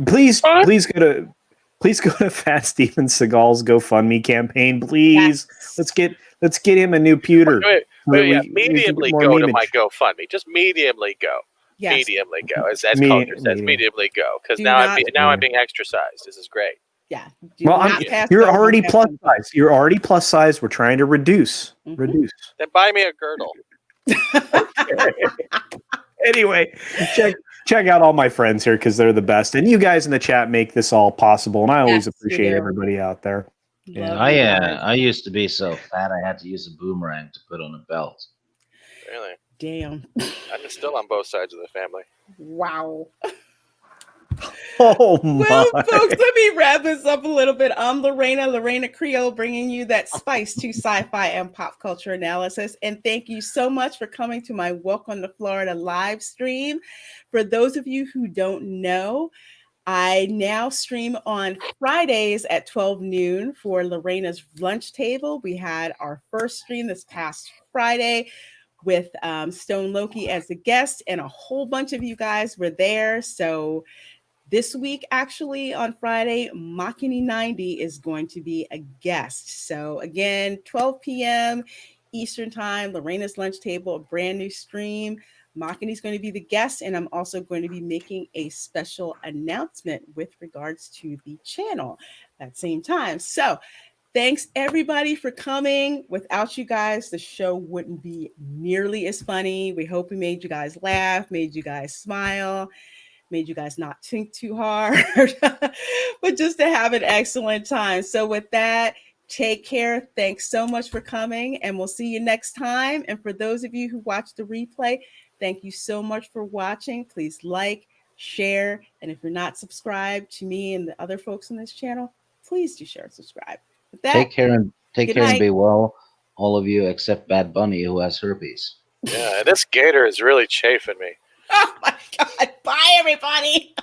please go to Fat Stevens Seagal's GoFundMe campaign. Please, let's get him a new pewter. Wait, mediumly go to my GoFundMe. Just mediumly go. Yes. Mediumly go, as culture says. Mediumly go, because now I'm being exercised. This is great. Yeah. Well, you're already plus size. You're already plus size. We're trying to reduce. Reduce. Then buy me a girdle. Anyway, check out all my friends here because they're the best, and you guys in the chat make this all possible. And I always appreciate everybody out there. Yeah, I used to be so fat I had to use a boomerang to put on a belt. Really? Damn. I'm still on both sides of the family. Wow. Oh my. Well, folks, let me wrap this up a little bit. I'm Lorena Creole, bringing you that spice to sci-fi and pop culture analysis. And thank you so much for coming to my Welcome to Florida live stream. For those of you who don't know, I now stream on Fridays at 12 noon for Lorena's Lunch Table. We had our first stream this past Friday with Stone Loki as a guest, and a whole bunch of you guys were there. So this week, actually, on Friday, Makini 90 is going to be a guest. So again, 12 p.m. Eastern Time, Lorena's Lunch Table, a brand new stream. Makini's going to be the guest, and I'm also going to be making a special announcement with regards to the channel at the same time. So thanks, everybody, for coming. Without you guys, the show wouldn't be nearly as funny. We hope we made you guys laugh, made you guys smile, made you guys not think too hard, but just to have an excellent time. So with that, take care. Thanks so much for coming, and we'll see you next time. And for those of you who watch the replay, thank you so much for watching. Please like, share, and if you're not subscribed to me and the other folks on this channel, please do share and subscribe. With that, take care and night. be well, all of you except Bad Bunny, who has herpes. Yeah, this gator is really chafing me. Oh my God. Bye, everybody.